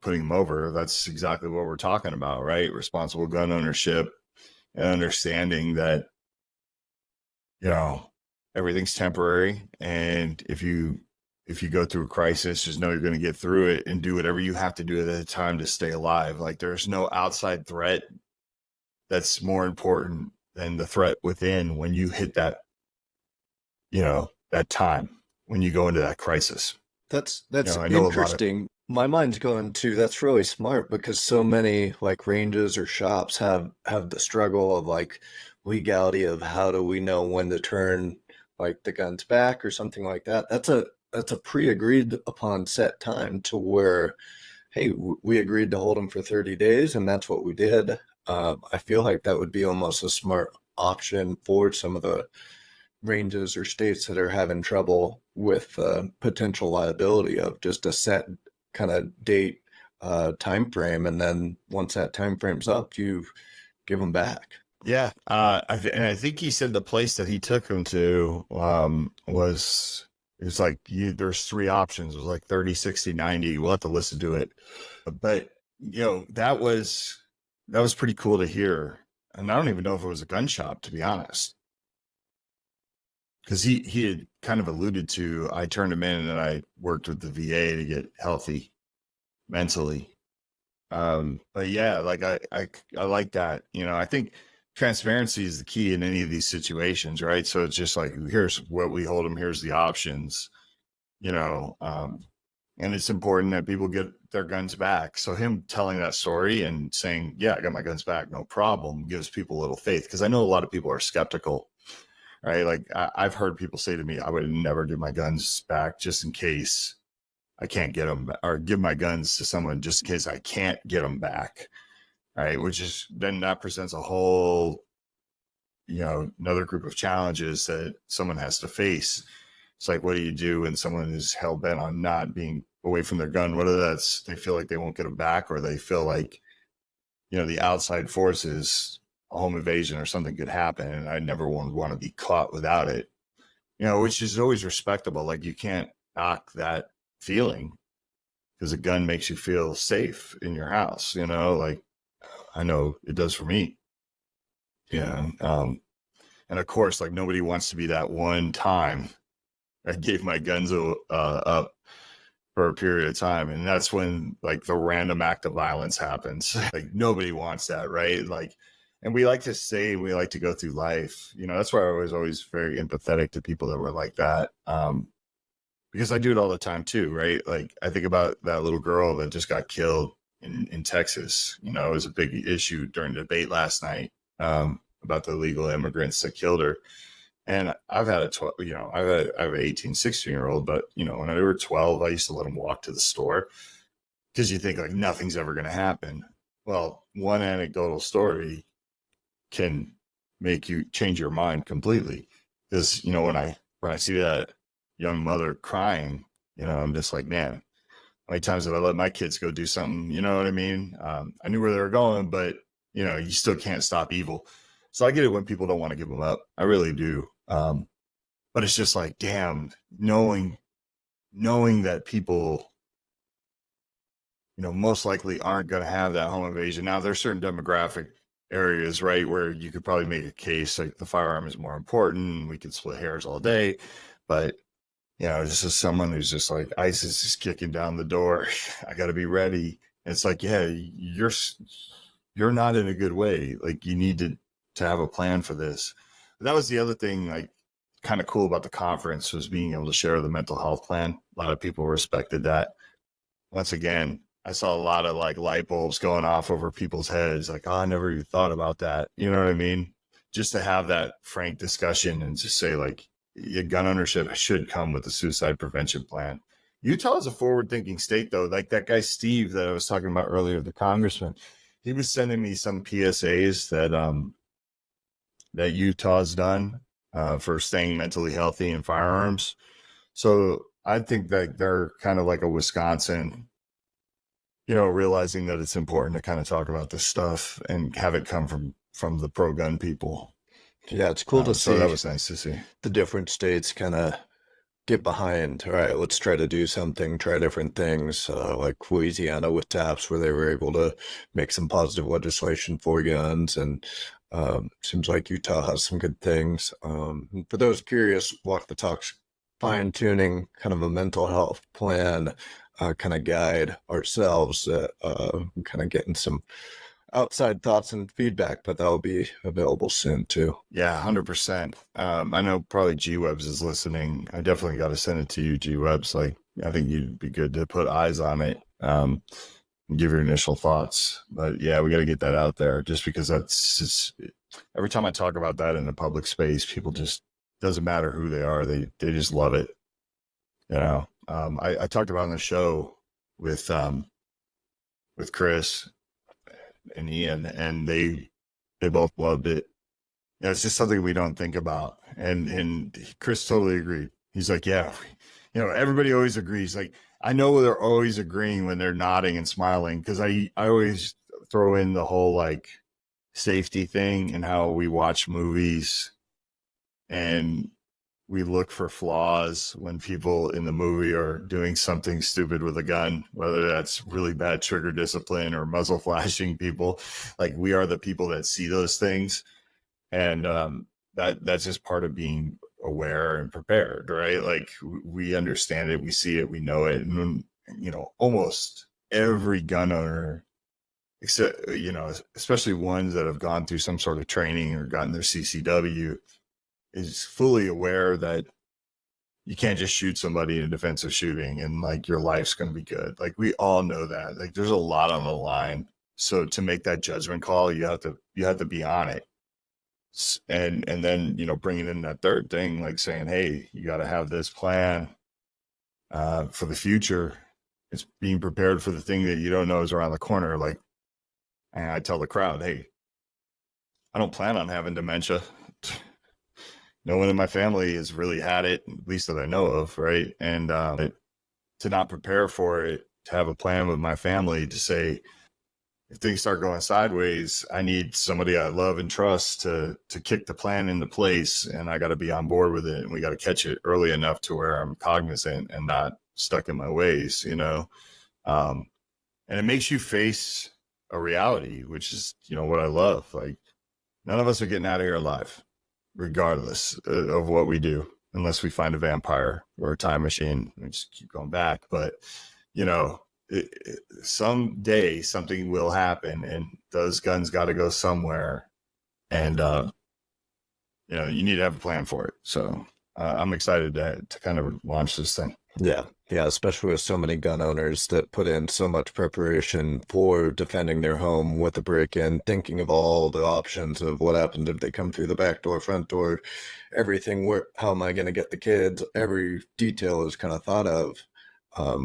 putting him over. That's exactly what we're talking about, right? Responsible gun ownership and understanding that, everything's temporary. And if you go through a crisis, just know you're going to get through it and do whatever you have to do at the time to stay alive. There's no outside threat that's more important than the threat within when you hit that, that time when you go into that crisis. That's interesting. My mind's going to, that's really smart because so many ranges or shops have the struggle of legality of how do we know when to turn the guns back or something like that. That's a pre-agreed upon set time to where, hey, we agreed to hold them for 30 days and that's what we did. I feel like that would be almost a smart option for some of the ranges or states that are having trouble with potential liability of just a set kind of date time frame, and then once that time frame's up, you give them back. Yeah, and I think he said the place that he took him to was, it was like, there's three options. It was like 30, 60, 90. We'll have to listen to it. But, that was pretty cool to hear. And I don't even know if it was a gun shop, to be honest. Because he had kind of alluded to, I turned him in and I worked with the VA to get healthy mentally. But yeah, like I like that. I think transparency is the key in any of these situations, right? So it's just like, here's what we hold them, here's the options, and it's important that people get their guns back. So him telling that story and saying, yeah, I got my guns back, no problem, gives people a little faith. Because I know a lot of people are skeptical, right? Like I've heard people say to me, I would never give my guns back just in case I can't get them, or give my guns to someone just in case I can't get them back. Right. Which is, then that presents a whole, another group of challenges that someone has to face. It's like, what do you do when someone is hell bent on not being away from their gun? Whether that's they feel like they won't get them back, or they feel like, the outside forces, a home invasion or something could happen, and I never want to be caught without it, which is always respectable. Like, you can't knock that feeling, because a gun makes you feel safe in your house, like I know it does for me. Yeah. And of course, like, nobody wants to be that one time I gave my guns up for a period of time. And that's when, like, the random act of violence happens. Like, nobody wants that, right? Like, and we like to say, we like to go through life, that's why I was always very empathetic to people that were like that. Because I do it all the time too, right? Like, I think about that little girl that just got killed in Texas. It was a big issue during the debate last night about the illegal immigrants that killed her. And I've had I have an 18, 16-year-old, but, when they were 12, I used to let them walk to the store, because you think, like, nothing's ever going to happen. Well, one anecdotal story can make you change your mind completely. Because, when I see that young mother crying, I'm just like, man, how many times have I let my kids go do something? You know what I mean? I knew where they were going, but, you still can't stop evil. So I get it when people don't want to give them up. I really do. But it's just like, damn, knowing that people, most likely aren't going to have that home invasion. Now, there's certain demographic areas, right, where you could probably make a case like the firearm is more important. We could split hairs all day. But, this is someone who's just like, ISIS is kicking down the door. I got to be ready. And it's like, yeah, you're not in a good way. Like, you need to have a plan for this. But that was the other thing, like, kind of cool about the conference, was being able to share the mental health plan. A lot of people respected that. Once again, I saw a lot of, like, light bulbs going off over people's heads. Like, oh, I never even thought about that. You know what I mean? Just to have that frank discussion and just say, like, your gun ownership should come with a suicide prevention plan. Utah is a forward-thinking state, though. Like that guy Steve that I was talking about earlier, the congressman, he was sending me some PSAs that Utah's done for staying mentally healthy in firearms. So I think that they're kind of like a Wisconsin, realizing that it's important to kind of talk about this stuff and have it come from the pro-gun people. Yeah, it's cool to see. So that was nice to see. The different states kind of get behind, all right, let's try to do something, try different things, like Louisiana with TAPS, where they were able to make some positive legislation for guns, and seems like Utah has some good things. For those curious, Walk the Talk's fine-tuning kind of a mental health plan kind of guide ourselves, kind of getting some outside thoughts and feedback, but that'll be available soon too. Yeah, 100%. I know probably G-Webs is listening. I definitely got to send it to you, G-Webs. Like, I think you'd be good to put eyes on it, and give your initial thoughts. But yeah, we got to get that out there, just because that's just, every time I talk about that in a public space, people just, doesn't matter who they are. They just love it. I talked about on the show with Chris and Ian, and they both loved it. It's just something we don't think about. And Chris totally agreed. He's like, yeah, everybody always agrees. Like, I know they're always agreeing when they're nodding and smiling, because I always throw in the whole like safety thing and how we watch movies and we look for flaws when people in the movie are doing something stupid with a gun, whether that's really bad trigger discipline or muzzle flashing people. Like, we are the people that see those things. And that's just part of being aware and prepared, right? Like, we understand it, we see it, we know it. And, almost every gun owner, except, especially ones that have gone through some sort of training or gotten their CCW, is fully aware that you can't just shoot somebody in a defensive shooting and like your life's going to be good. Like, we all know that. Like, there's a lot on the line. So to make that judgment call, you have to be on it. And then, bringing in that third thing, like saying, hey, you got to have this plan for the future. It's being prepared for the thing that you don't know is around the corner. Like, and I tell the crowd, hey, I don't plan on having dementia. No one in my family has really had it, at least that I know of, right? And to not prepare for it, to have a plan with my family to say, if things start going sideways, I need somebody I love and trust to kick the plan into place, and I got to be on board with it, and we got to catch it early enough to where I'm cognizant and not stuck in my ways, and it makes you face a reality, which is, what I love. Like, none of us are getting out of here alive, regardless of what we do, unless we find a vampire or a time machine and just keep going back. But, someday something will happen, and those guns got to go somewhere, and you need to have a plan for it. So I'm excited to kind of launch this thing. Yeah, especially with so many gun owners that put in so much preparation for defending their home with a break-in, thinking of all the options of what happens if they come through the back door, front door, everything. How am I going to get the kids? Every detail is kind of thought of.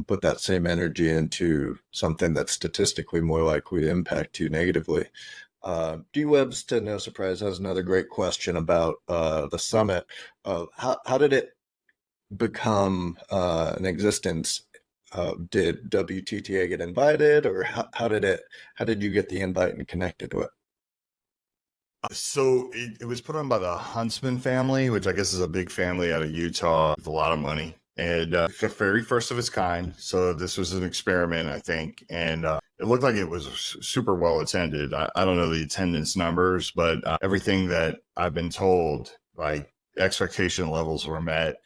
Put that same energy into something that's statistically more likely to impact you negatively. D-Webs, to no surprise, has another great question about the summit. How did it become an existence? Did WTTA get invited, or how did you get the invite and connected to it? So it was put on by the Huntsman family, which I guess is a big family out of Utah with a lot of money. And the very first of its kind. So this was an experiment, I think. And it looked like it was super well attended. I don't know the attendance numbers, but everything that I've been told, like, expectation levels were met.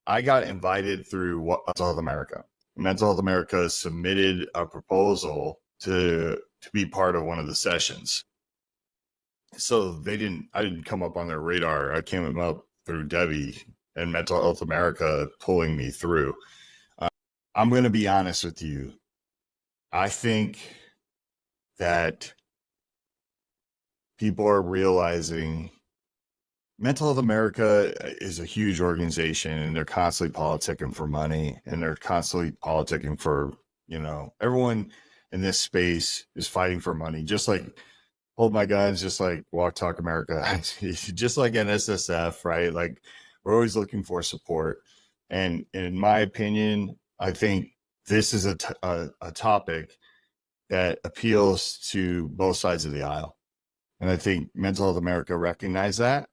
I got invited through Mental Health America. Mental Health America submitted a proposal to be part of one of the sessions. So I didn't come up on their radar. I came up through Debbie and Mental Health America pulling me through. I'm going to be honest with you. I think that people are realizing Mental Health America is a huge organization, and they're constantly politicking for money, and they're constantly politicking for, everyone in this space is fighting for money, just like Hold My Guns, just like Walk Talk America, just like NSSF, right? Like, we're always looking for support. And in my opinion, I think this is a topic that appeals to both sides of the aisle. And I think Mental Health America recognized that.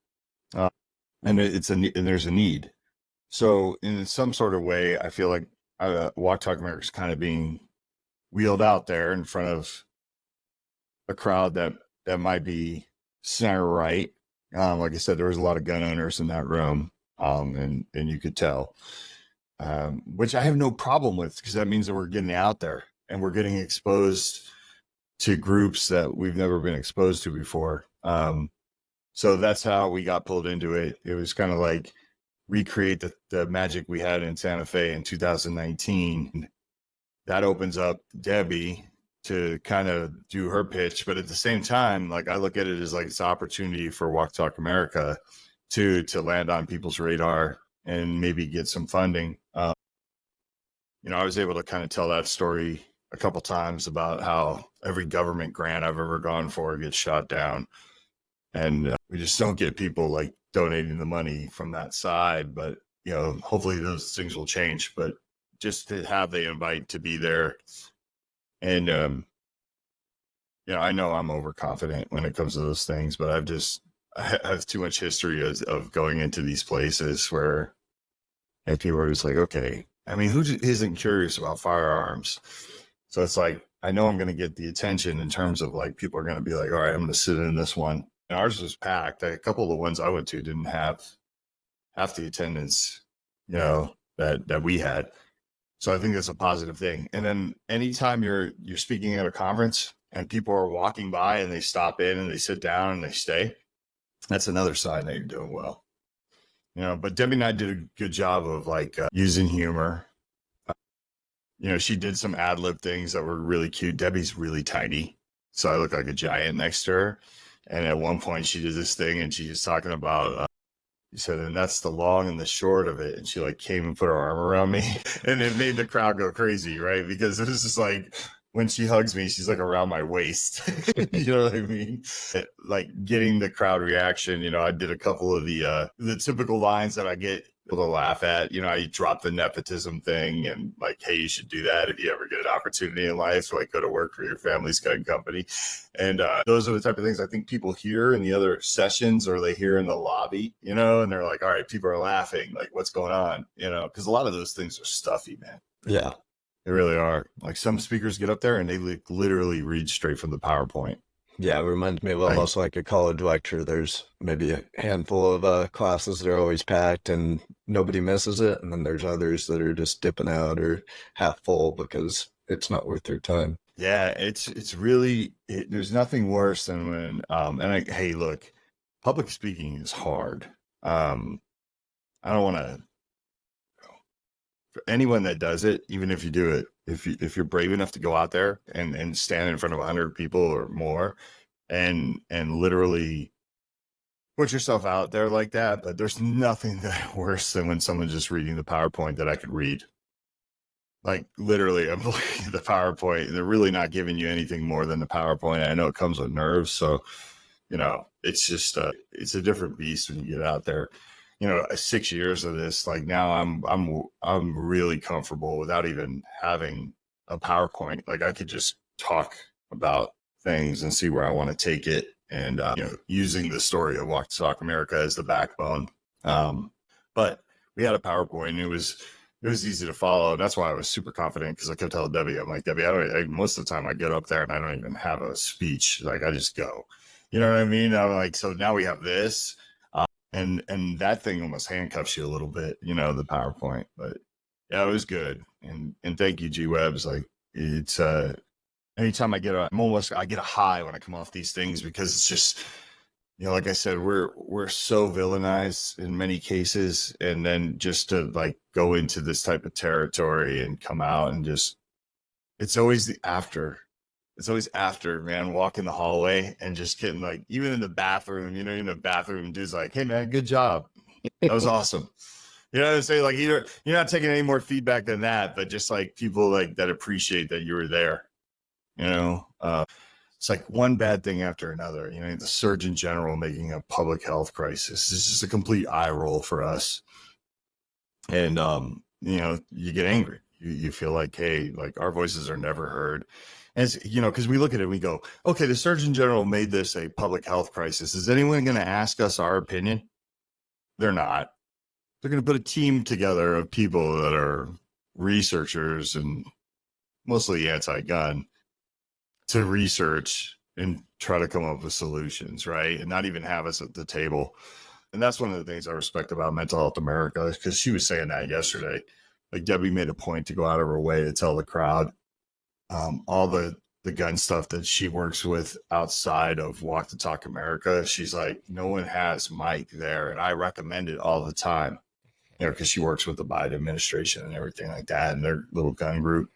And there's a need. So in some sort of way, I feel like Walk Talk America is kind of being wheeled out there in front of a crowd that might be center right. Like I said, there was a lot of gun owners in that room. And you could tell, which I have no problem with, because that means that we're getting out there and we're getting exposed to groups that we've never been exposed to before. So that's how we got pulled into it. It was kind of like recreate the magic we had in Santa Fe in 2019. That opens up Debbie to kind of do her pitch. But at the same time, like, I look at it as like it's an opportunity for Walk Talk America to land on people's radar and maybe get some funding. I was able to kind of tell that story a couple times about how every government grant I've ever gone for gets shot down. And we just don't get people like donating the money from that side. But, hopefully those things will change, but just to have the invite to be there. And, I know I'm overconfident when it comes to those things, but I have too much history of going into these places where people are just like, okay, I mean, who isn't curious about firearms? So it's like, I know I'm going to get the attention in terms of like, people are going to be like, all right, I'm going to sit in this one. And ours was packed. A couple of the ones I went to didn't have half the attendance, that we had. So I think that's a positive thing. And then anytime you're speaking at a conference and people are walking by and they stop in and they sit down and they stay, that's another sign that you're doing well. But Debbie and I did a good job of like using humor. She did some ad lib things that were really cute. Debbie's really tiny, so I look like a giant next to her. And at one point she did this thing and she was talking about, she said, and that's the long and the short of it. And she like came and put her arm around me and it made the crowd go crazy, right? Because it was just like, when she hugs me, she's like around my waist. You know what I mean? Like getting the crowd reaction. I did a couple of the typical lines that I get people to laugh at. I dropped the nepotism thing and like, hey, you should do that if you ever get an opportunity in life. So like go to work for your family's gun company. And those are the type of things I think people hear in the other sessions or they hear in the lobby, and they're like, all right, people are laughing. Like, what's going on? Because a lot of those things are stuffy, man. Yeah. They really are. Like some speakers get up there and they literally read straight from the PowerPoint. Yeah, it reminds me of almost like a college lecture. There's maybe a handful of classes that are always packed and nobody misses it. And then there's others that are just dipping out or half full because it's not worth their time. Yeah, it's really, there's nothing worse than when, hey, look, public speaking is hard. I don't want to, for anyone that does it, even if you do it, if you're brave enough to go out there and stand in front of 100 people or more and literally put yourself out there like that, but there's nothing that worse than when someone's just reading the PowerPoint that I could read. Like literally, I'm looking at the PowerPoint. They're really not giving you anything more than the PowerPoint. I know it comes with nerves, so it's just it's a different beast when you get out there. 6 years of this, like now I'm really comfortable without even having a PowerPoint. Like I could just talk about things and see where I want to take it, and using the story of Walk to Talk America as the backbone. But we had a PowerPoint, and it was easy to follow. And that's why I was super confident, because I kept telling Debbie, I'm like, Debbie, most of the time I get up there and I don't even have a speech. Like I just go, you know what I mean? I'm like, so now we have this. And that thing almost handcuffs you a little bit, the PowerPoint. But yeah, it was good. And thank you, G-Webs. Like it's anytime I get I get a high when I come off these things, because it's just, like I said, we're so villainized in many cases, and then just to like go into this type of territory and come out and just, it's always after, man, walking the hallway and just getting like, even in the bathroom, in the bathroom, dude's like, hey man, good job. That was awesome. You know what I'm saying? Like you're not taking any more feedback than that, but just like people like that appreciate that you were there, it's like one bad thing after another. The Surgeon General making a public health crisis. It's just a complete eye roll for us. And, you get angry. You feel like, hey, like our voices are never heard. And, because we look at it and we go, okay, the Surgeon General made this a public health crisis. Is anyone going to ask us our opinion? They're not. They're going to put a team together of people that are researchers and mostly anti-gun to research and try to come up with solutions, right? And not even have us at the table. And that's one of the things I respect about Mental Health America, because she was saying that yesterday. Like Debbie made a point to go out of her way to tell the crowd all the gun stuff that she works with outside of Walk to Talk America. She's like, no one has Mike there, and I recommend it all the time, because she works with the Biden administration and everything like that, and their little gun group.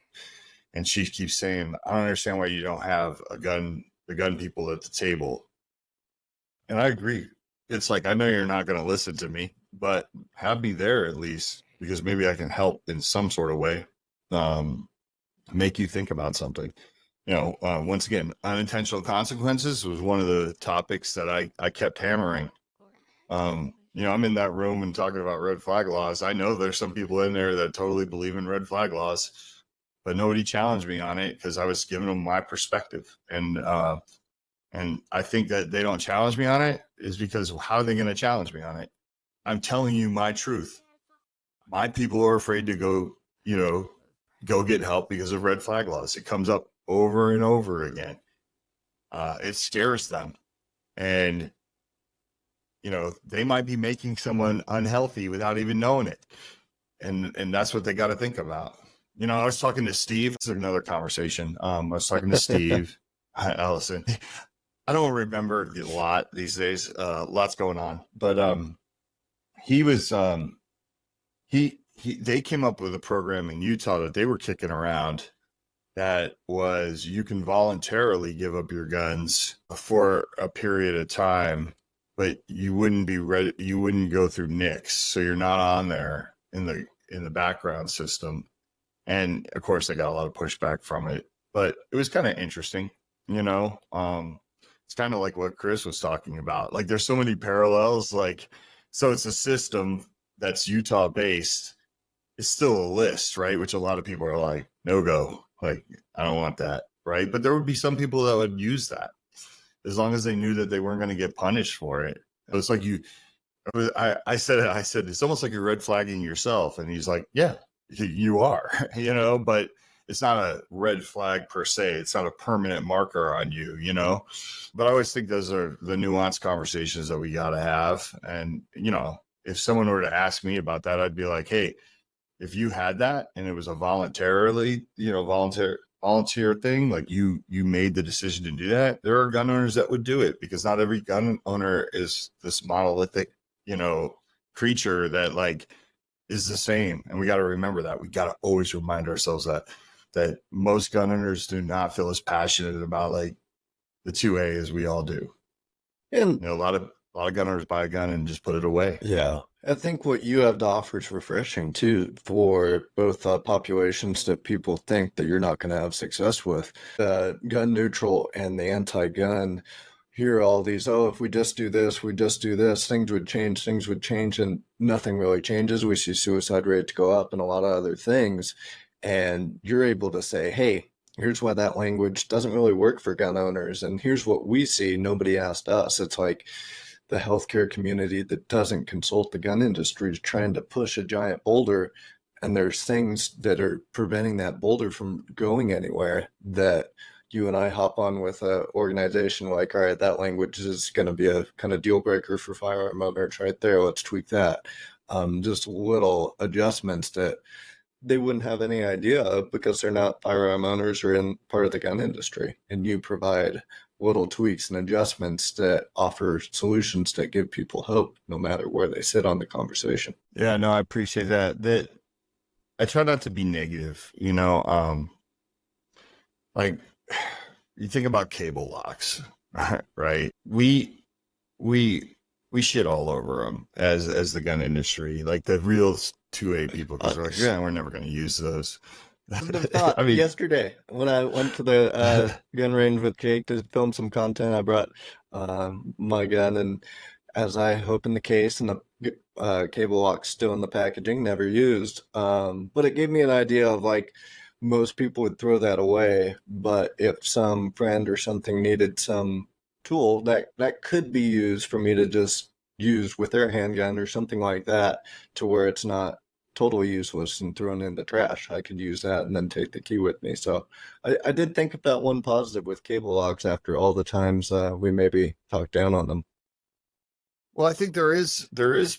And she keeps saying, I don't understand why you don't have the gun people at the table. And I agree. It's like, I know you're not going to listen to me, but have me there at least, because maybe I can help in some sort of way, make you think about something. Once again, unintentional consequences was one of the topics that I kept hammering. I'm in that room and talking about red flag laws. I know there's some people in there that totally believe in red flag laws, but nobody challenged me on it because I was giving them my perspective. And I think that they don't challenge me on it is because how are they going to challenge me on it? I'm telling you my truth. My people are afraid to go get help because of red flag laws. It comes up over and over again. It scares them. And, they might be making someone unhealthy without even knowing it. And that's what they got to think about. I was talking to Steve. This is another conversation. I was talking to Steve. Allison. I don't remember a lot these days. Lots going on. But he was they came up with a program in Utah that they were kicking around that was you can voluntarily give up your guns for a period of time, but you wouldn't be ready. You wouldn't go through NICS. So you're not on there in the background system. And of course they got a lot of pushback from it, but it was kind of interesting, it's kind of like what Chris was talking about. Like there's so many parallels, so it's a system that's Utah based. It's still a list, right? Which a lot of people are like, no go. Like, I don't want that, right? But there would be some people that would use that as long as they knew that they weren't going to get punished for it. So it's like I said, it's almost like you're red flagging yourself. And he's like, yeah, you are, but it's not a red flag per se. It's not a permanent marker on you, but I always think those are the nuanced conversations that we got to have. And, if someone were to ask me about that, I'd be like, hey, if you had that and it was a volunteer thing, like you made the decision to do that, there are gun owners that would do it because not every gun owner is this monolithic, creature that is the same. And we got to remember that. We got to always remind ourselves that most gun owners do not feel as passionate about the 2A as we all do. And a lot of gun owners buy a gun and just put it away. Yeah. I think what you have to offer is refreshing too for both populations that people think that you're not going to have success with. Gun neutral and the anti-gun hear all these, if we just do this, things would change, and nothing really changes. We see suicide rates go up and a lot of other things. And you're able to say, hey, here's why that language doesn't really work for gun owners. And here's what we see. Nobody asked us. It's like the healthcare community that doesn't consult the gun industry is trying to push a giant boulder. And there's things that are preventing that boulder from going anywhere that you and I hop on with an organization like, all right, that language is going to be a kind of deal breaker for firearm owners right there. Let's tweak that. Just little adjustments that they wouldn't have any idea of because they're not firearm owners or in part of the gun industry. And you provide little tweaks and adjustments that offer solutions that give people hope no matter where they sit on the conversation. Yeah, no, I appreciate that. I try not to be negative, like you think about cable locks, right? We shit all over them as the gun industry, like the real 2A people, because they're like, yeah, we're never going to use those. I mean, yesterday when I went to the gun range with Jake to film some content, I brought my gun, and as I opened the case, and the cable lock's still in the packaging, never used. But it gave me an idea of most people would throw that away, but if some friend or something needed some tool that could be used for me to just use with their handgun or something like that, to where it's not totally useless and thrown in the trash, I could use that and then take the key with me. So I did think of that one positive with cable locks after all the times we maybe talked down on them. Well, I think there is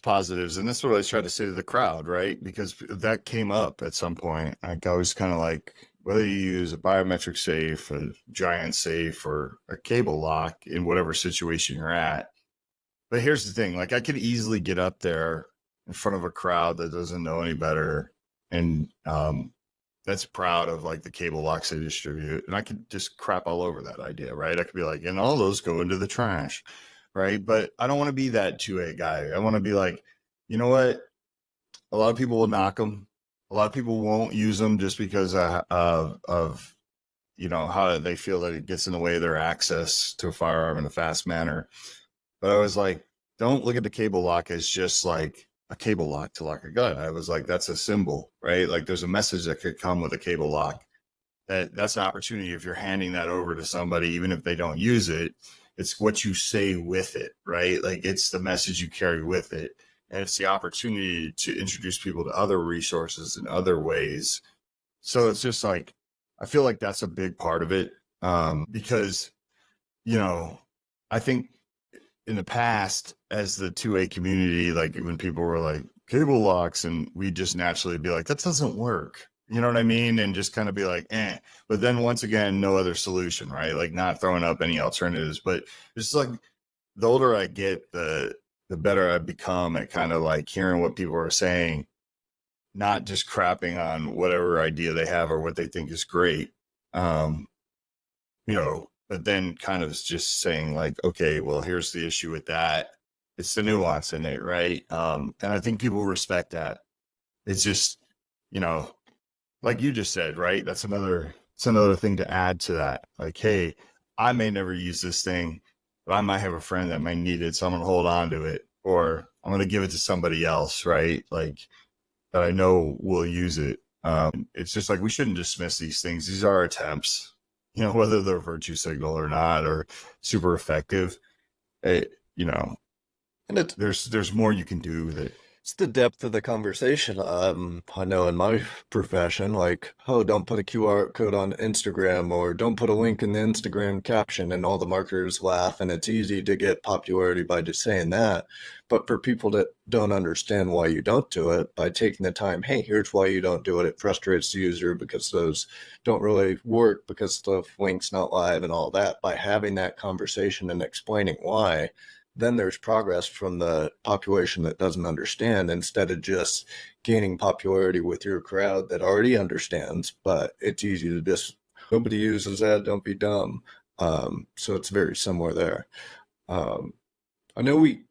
positives, and that's what I was trying to say to the crowd, right? Because that came up at some point. I was kind of like, whether you use a biometric safe, a giant safe, or a cable lock in whatever situation you're at. But here's the thing, I could easily get up there in front of a crowd that doesn't know any better and that's proud of the cable locks they distribute. And I could just crap all over that idea, right? I could be like, and all those go into the trash. Right. But I don't want to be that 2A guy. I want to be like, you know what? A lot of people will knock them. A lot of people won't use them just because of how they feel that it gets in the way of their access to a firearm in a fast manner. But I was like, don't look at the cable lock as just like a cable lock to lock a gun. I was like, that's a symbol, right? Like there's a message that could come with a cable lock. That's an opportunity. If you're handing that over to somebody, even if they don't use it, it's what you say with it, right? Like it's the message you carry with it. And it's the opportunity to introduce people to other resources in other ways. So it's just like, I feel like that's a big part of it. Because, you know, I think in the past, as the 2A community, like when people were like cable locks, and we just naturally be like, that doesn't work. You know what I mean? And just kind of be like, eh. But then once again, no other solution, right? Like not throwing up any alternatives. But it's like the older I get, the better I become at kind of like hearing what people are saying, not just crapping on whatever idea they have or what they think is great. You know, but then kind of just saying like, okay, well, here's the issue with that. It's the nuance in it, right? And I think people respect that. It's just, you know, like you just said, right? It's another thing to add to that. Like, hey, I may never use this thing, but I might have a friend that might need it, so I'm gonna hold on to it, or I'm gonna give it to somebody else, right? Like that I know will use it. It's just like we shouldn't dismiss these things. These are attempts, you know, whether they're virtue signal or not, or super effective. You know, And there's more you can do with it. it's the depth of the conversation. I know in my profession, like, oh, don't put a QR code on Instagram, or don't put a link in the Instagram caption, and all the marketers laugh, and it's easy to get popularity by just saying that. But for people that don't understand why you don't do it, by taking the time, hey, here's why you don't do it. It frustrates the user because those don't really work because the link's not live and all that. By having that conversation and explaining why, then there's progress from the population that doesn't understand, instead of just gaining popularity with your crowd that already understands. But it's easy to just, nobody uses that, don't be dumb. So it's very similar there. I know we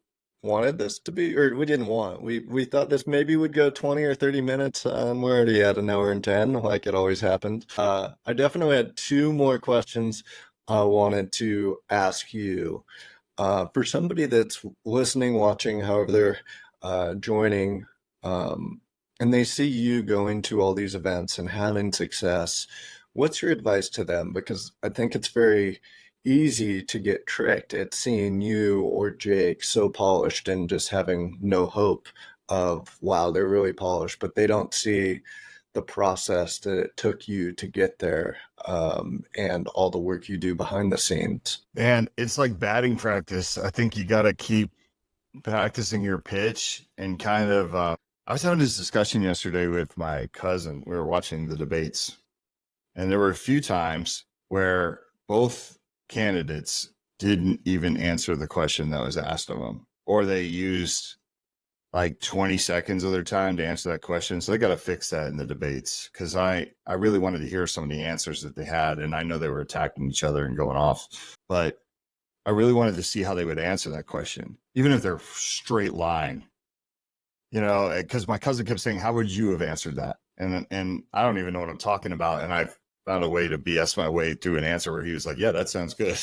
wanted this to be, or we didn't want, we thought this maybe would go 20 or 30 minutes. We're already at an hour and 10, like it always happens. I definitely had two more questions I wanted to ask you. For somebody that's listening, watching, however they're joining, and they see you going to all these events and having success, what's your advice to them? Because I think it's very easy to get tricked at seeing you or Jake so polished and just having no hope of, wow, they're really polished, but they don't see the process that it took you to get there, and all the work you do behind the scenes. And it's like batting practice. I think you got to keep practicing your pitch and kind of, I was having this discussion yesterday with my cousin. We were watching the debates, and there were a few times where both candidates didn't even answer the question that was asked of them, or they used like 20 seconds of their time to answer that question. So they got to fix that in the debates, because I really wanted to hear some of the answers that they had. And I know they were attacking each other and going off, but I really wanted to see how they would answer that question, even if they're straight lying, you know, because my cousin kept saying, how would you have answered that? And I don't even know what I'm talking about. And I found a way to BS my way through an answer where he was like, yeah, that sounds good.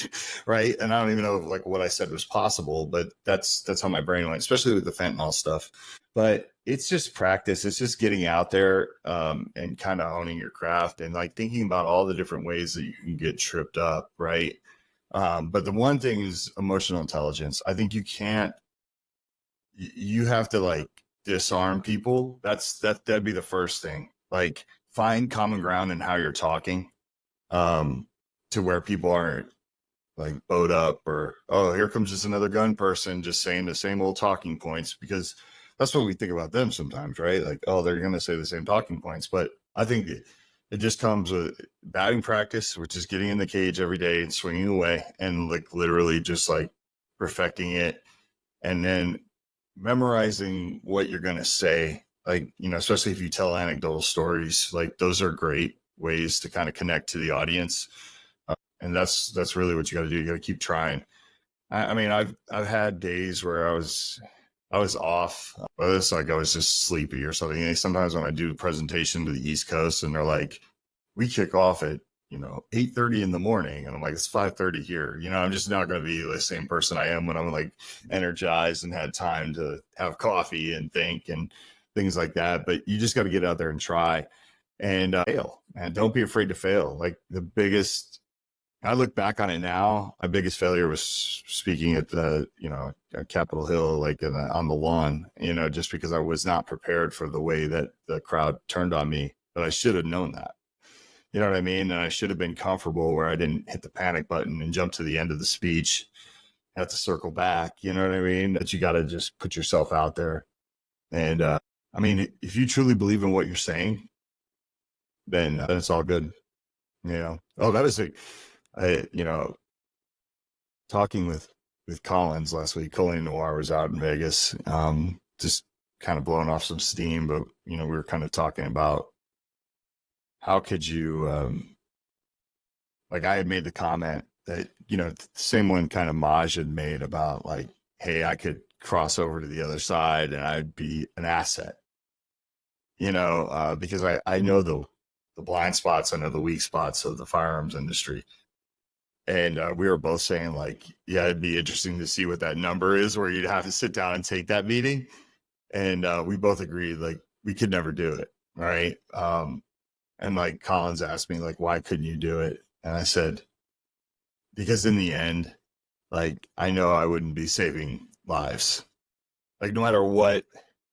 Right. And I don't even know if like what I said was possible, but that's how my brain went, especially with the fentanyl stuff. But it's just practice. It's just getting out there, and kind of owning your craft, and like thinking about all the different ways that you can get tripped up. Right. But the one thing is emotional intelligence. I think you have to like disarm people. That'd be the first thing. Like, find common ground in how you're talking, to where people aren't like bowed up, or, oh, here comes just another gun person just saying the same old talking points, because that's what we think about them sometimes, right? Like, oh, they're going to say the same talking points. But I think it just comes with batting practice, which is getting in the cage every day and swinging away, and like literally just like perfecting it, and then memorizing what you're going to say. Like, you know, especially if you tell anecdotal stories, like those are great ways to kind of connect to the audience. And that's really what you got to do. You got to keep trying. I mean, I've had days where I was off, but it's like I was just sleepy or something. And sometimes when I do a presentation to the East Coast, and they're like, we kick off at 8:30 in the morning. And I'm like, it's 5:30 here. I'm just not going to be the same person I am when I'm like energized and had time to have coffee and think and things like that. But you just got to get out there and try and fail, and don't be afraid to fail. Like I look back on it now, my biggest failure was speaking at at Capitol Hill, like on the lawn, just because I was not prepared for the way that the crowd turned on me. But I should have known that. You know what I mean? And I should have been comfortable where I didn't hit the panic button and jump to the end of the speech, have to circle back. You know what I mean? That you got to just put yourself out there. And if you truly believe in what you're saying, then it's all good. Oh, that was talking with Collins last week. Colleen Noir was out in Vegas, just kind of blowing off some steam. But we were kind of talking about how could you, I had made the comment that the same one kind of Maj had made about like, hey, I could cross over to the other side and I'd be an asset. Because I know the blind spots, I know the weak spots of the firearms industry. And we were both saying like, yeah, it'd be interesting to see what that number is where you'd have to sit down and take that meeting. And we both agreed like we could never do it. Right. And like Collins asked me like, why couldn't you do it? And I said, because in the end, like, I know I wouldn't be saving lives. Like no matter what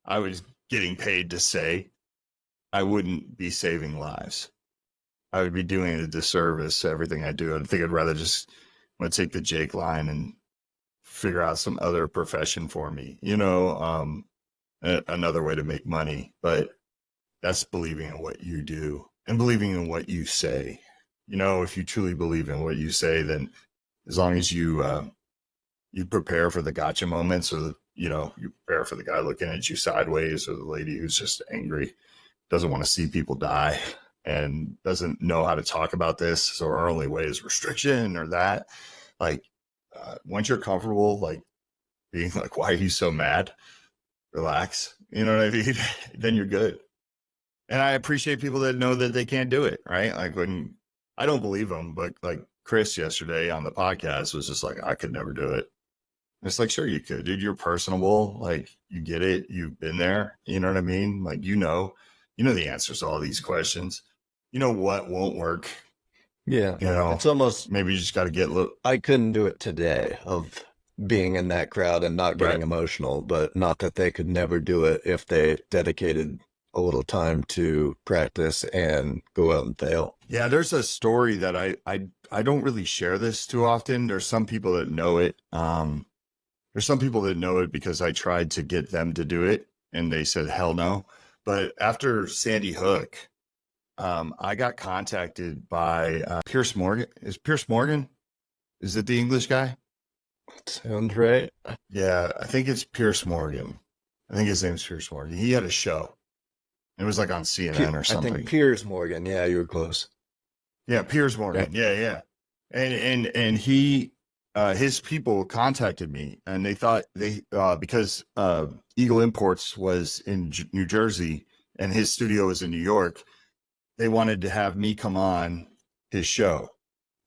I was getting paid to say, I wouldn't be saving lives. I would be doing a disservice to everything I do. I think I'd rather just want to take the Jake line and figure out some other profession for me, another way to make money. But that's believing in what you do and believing in what you say. If you truly believe in what you say, then as long as you prepare for the gotcha moments, or you prepare for the guy looking at you sideways, or the lady who's just angry, doesn't want to see people die, and doesn't know how to talk about this. So our only way is restriction or that. Like, once you're comfortable, like being like, why are you so mad? Relax. You know what I mean? Then you're good. And I appreciate people that know that they can't do it. Right. Like when I don't believe them, but like Chris yesterday on the podcast was just like, I could never do it. And it's like, sure you could, dude. You're personable. Like you get it. You've been there. You know what I mean? Like, you know the answers to all these questions. You know what won't work. Yeah. It's almost, maybe you just got to get I couldn't do it today of being in that crowd and not getting emotional, but not that they could never do it if they dedicated a little time to practice and go out and fail. Yeah. There's a story that I don't really share this too often. There's some people that know it. There's some people that know it because I tried to get them to do it and they said, hell no. But after Sandy Hook, I got contacted by Pierce Morgan. Is Pierce Morgan? Is it the English guy? Sounds right. Yeah, I think it's Pierce Morgan. I think his name's Pierce Morgan. He had a show. It was like on CNN or something. I think Piers Morgan. Yeah, you were close. Yeah, Piers Morgan. Yeah. And he, his people contacted me, and they thought because Eagle Imports was in New Jersey and his studio was in New York, they wanted to have me come on his show.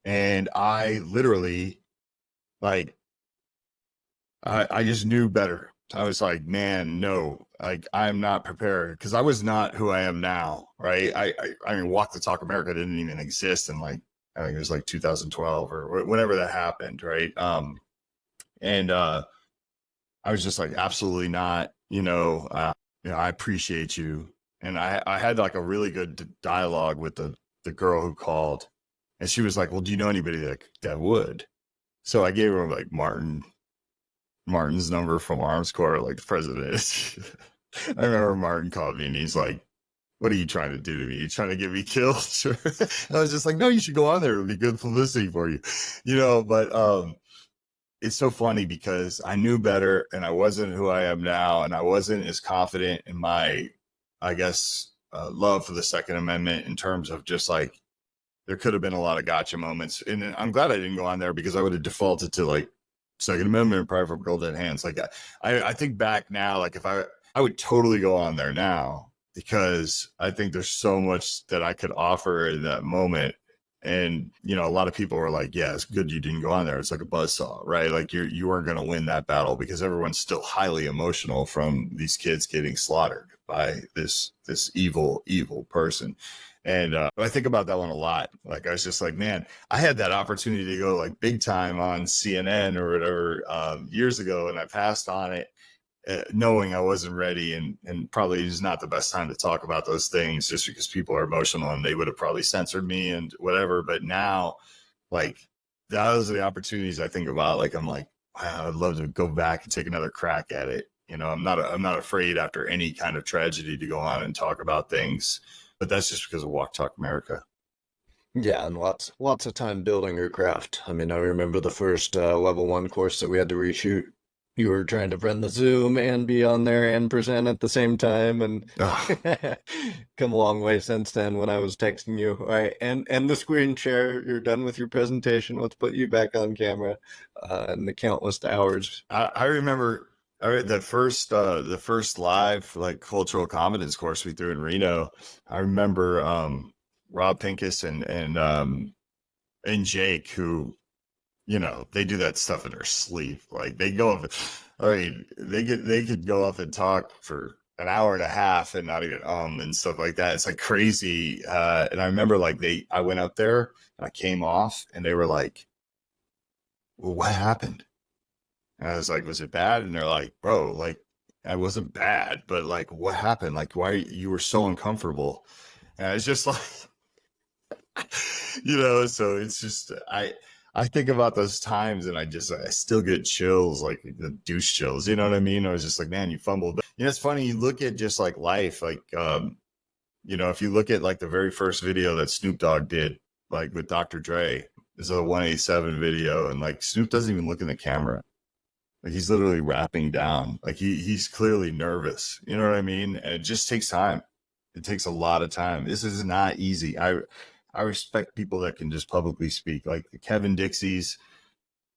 And I literally, like, I just knew better. I was like, man, no, like I'm not prepared, because I was not who I am now, right? I mean, Walk the Talk America didn't even exist in like, I think it was like 2012 or whenever that happened, right? And I was just like, absolutely not, I appreciate you. And I had like a really good dialogue with the girl who called, and she was like, well, do you know anybody that would? So I gave her like Martin's number from Arms Corps, like the president. I remember Martin called me and he's like, what are you trying to do to me? You trying to get me killed? I was just like, no, you should go on there. It would be good publicity for you, but it's so funny because I knew better and I wasn't who I am now. And I wasn't as confident in my, I guess, love for the Second Amendment, in terms of just like, there could have been a lot of gotcha moments. And I'm glad I didn't go on there, because I would have defaulted to like Second Amendment, private from girl dead hands. Like I think back now, like if I would totally go on there now, because I think there's so much that I could offer in that moment. And, you know, a lot of people were like, yeah, it's good you didn't go on there. It's like a buzzsaw, right? Like you weren't going to win that battle because everyone's still highly emotional from these kids getting slaughtered by this evil person. And I think about that one a lot. Like, I was just like, man, I had that opportunity to go like big time on CNN or whatever years ago, and I passed on it. Knowing I wasn't ready, and probably is not the best time to talk about those things just because people are emotional and they would have probably censored me and whatever. But now, like, those are the opportunities I think about. Like, I'm like, wow, I'd love to go back and take another crack at it. You know, I'm not afraid after any kind of tragedy to go on and talk about things, but that's just because of Walk Talk America. Yeah, and lots of time building your craft. I mean, I remember the first level 1 course that we had to reshoot. You were trying to run the Zoom and be on there and present at the same time, and come a long way since then when I was texting you. All right, and the screen share, you're done with your presentation. Let's put you back on camera, and the countless hours. I remember the first live like cultural competence course we threw in Reno. I remember Rob Pincus and Jake, who, you know, they do that stuff in their sleep. Like they go up, I mean, they could go up and talk for an hour and a half and not even and stuff like that. It's like crazy. And I remember like I went up there and I came off and they were like, well, what happened? And I was like, was it bad? And they're like, bro, like I wasn't bad, but like what happened? Like why you were so uncomfortable? And I was just like, you know, so it's just, I think about those times and I still get chills, like the douche chills, you know what I mean? I was just like, man, you fumbled. But, you know, it's funny. You look at just like life, like, you know, if you look at like the very first video that Snoop Dogg did, like with Dr. Dre, is a 187 video. And like Snoop doesn't even look in the camera. Like he's literally rapping down. Like he's clearly nervous. You know what I mean? And it just takes time. It takes a lot of time. This is not easy. I respect people that can just publicly speak, like Kevin Dixies,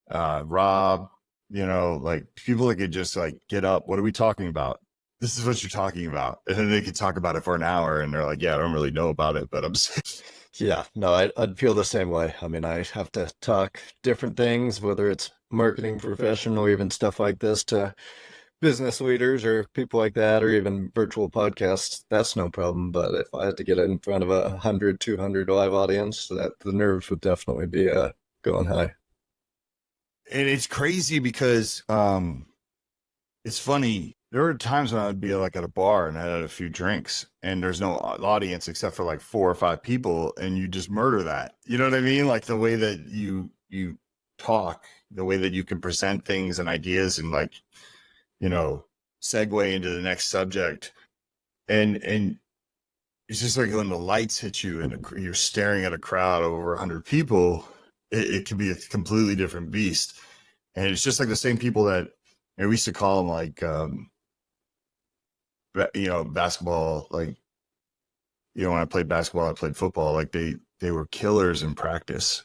Rob, you know, like people that could just like get up. What are we talking about? This is what you're talking about. And then they could talk about it for an hour and they're like, yeah, I don't really know about it, but I'm Yeah, no, I'd feel the same way. I mean, I have to talk different things, whether it's marketing professional, even stuff like this, to business leaders or people like that, or even virtual podcasts. That's no problem. But if I had to get in front of 100, 200 live audience, that the nerves would definitely be going high. And it's crazy because it's funny. There were times when I'd be like at a bar and I had a few drinks and there's no audience except for like 4 or 5 people, and you just murder that. You know what I mean? Like the way that you talk, the way that you can present things and ideas and like, you know, segue into the next subject. And it's just like when the lights hit you and you're staring at a crowd of over 100 people, it can be a completely different beast. And it's just like the same people that, you know, we used to call them like, you know, basketball, like, you know, when I played basketball, I played football, like they were killers in practice.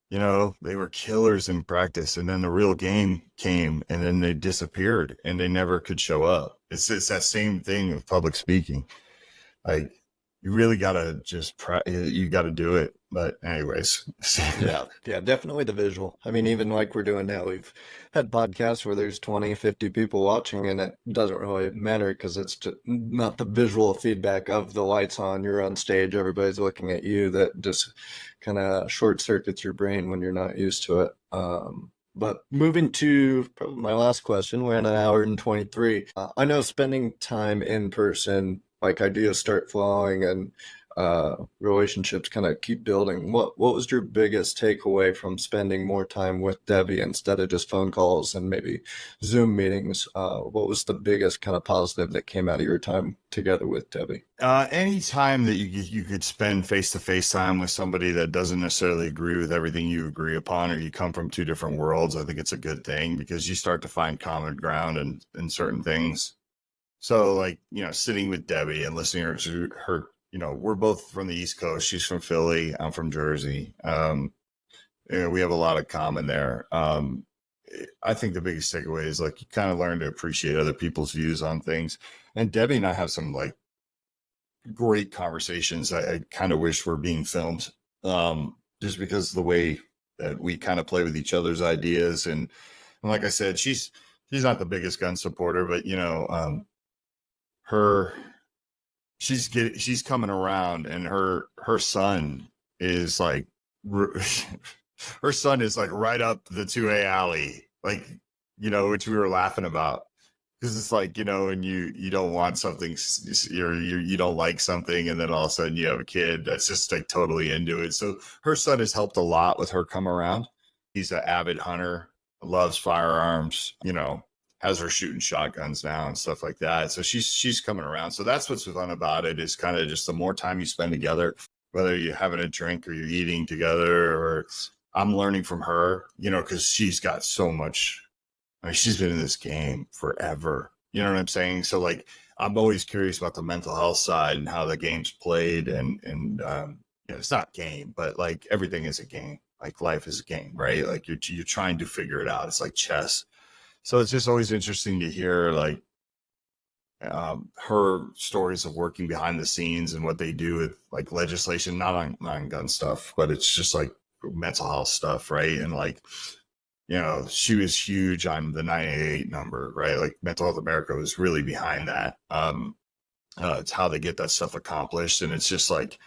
You know, they were killers in practice, and then the real game came and then they disappeared and they never could show up. It's that same thing with public speaking. Like you really gotta you gotta do it. But anyways. Yeah, definitely the visual. I mean, even like we're doing now, we've had podcasts where there's 20, 50 people watching, and it doesn't really matter because it's just not the visual feedback of the lights on, you're on stage, everybody's looking at you, that just kind of short circuits your brain when you're not used to it. But moving to probably my last question, we're at an hour and 23. I know spending time in person, like ideas start flowing and relationships kind of keep building. What was your biggest takeaway from spending more time with Debbie instead of just phone calls and maybe Zoom meetings? What was the biggest kind of positive that came out of your time together with Debbie? Any time that you could spend face-to-face time with somebody that doesn't necessarily agree with everything you agree upon, or you come from 2 different worlds, I think it's a good thing because you start to find common ground in certain things. So like, you know, sitting with Debbie and listening to her, you know, we're both from the East Coast. She's from Philly. I'm from Jersey. You know, we have a lot of common there. I think the biggest takeaway is like you kind of learn to appreciate other people's views on things. And Debbie and I have some like great conversations. I kind of wish were being filmed. just because of the way that we kind of play with each other's ideas. And like I said, she's not the biggest gun supporter, but her she's coming around, and her son is like her son is like right up the 2A alley, like, which we were laughing about, because it's like, and you don't want something, you don't like something, and then all of a sudden you have a kid that's just like totally into it. So her son has helped a lot with her come around. He's an avid hunter, loves firearms, has her shooting shotguns now and stuff like that. So she's coming around. So that's what's fun about it, is kind of just the more time you spend together, whether you're having a drink or you're eating together, or I'm learning from her, because she's got so much. I mean, she's been in this game forever. You know what I'm saying? So like, I'm always curious about the mental health side and how the game's played, and it's not a game, but like everything is a game. Like life is a game, right? Like you're trying to figure it out. It's like chess. So it's just always interesting to hear like her stories of working behind the scenes and what they do with like legislation, not on gun stuff, but it's just like mental health stuff, right? And like, she was huge on the 988 number, right? Like Mental Health America was really behind that. It's how they get that stuff accomplished. And it's just like,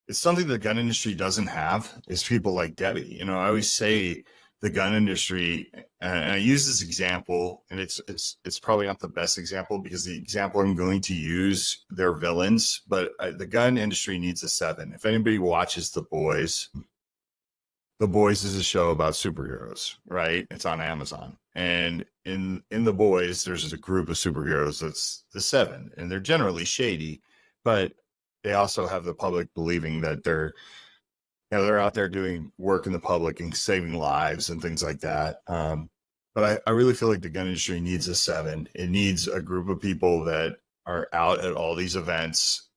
it's something the gun industry doesn't have, is people like Debbie. I always say the gun industry, and I use this example, and it's probably not the best example, because the example I'm going to use, they're villains, but the gun industry needs a 7. If anybody watches The Boys is a show about superheroes, right? It's on Amazon. And in The Boys, there's a group of superheroes that's the 7, and they're generally shady, but they also have the public believing that they're out there doing work in the public and saving lives and things like that. But I really feel like the gun industry needs a 7. It needs a group of people that are out at all these events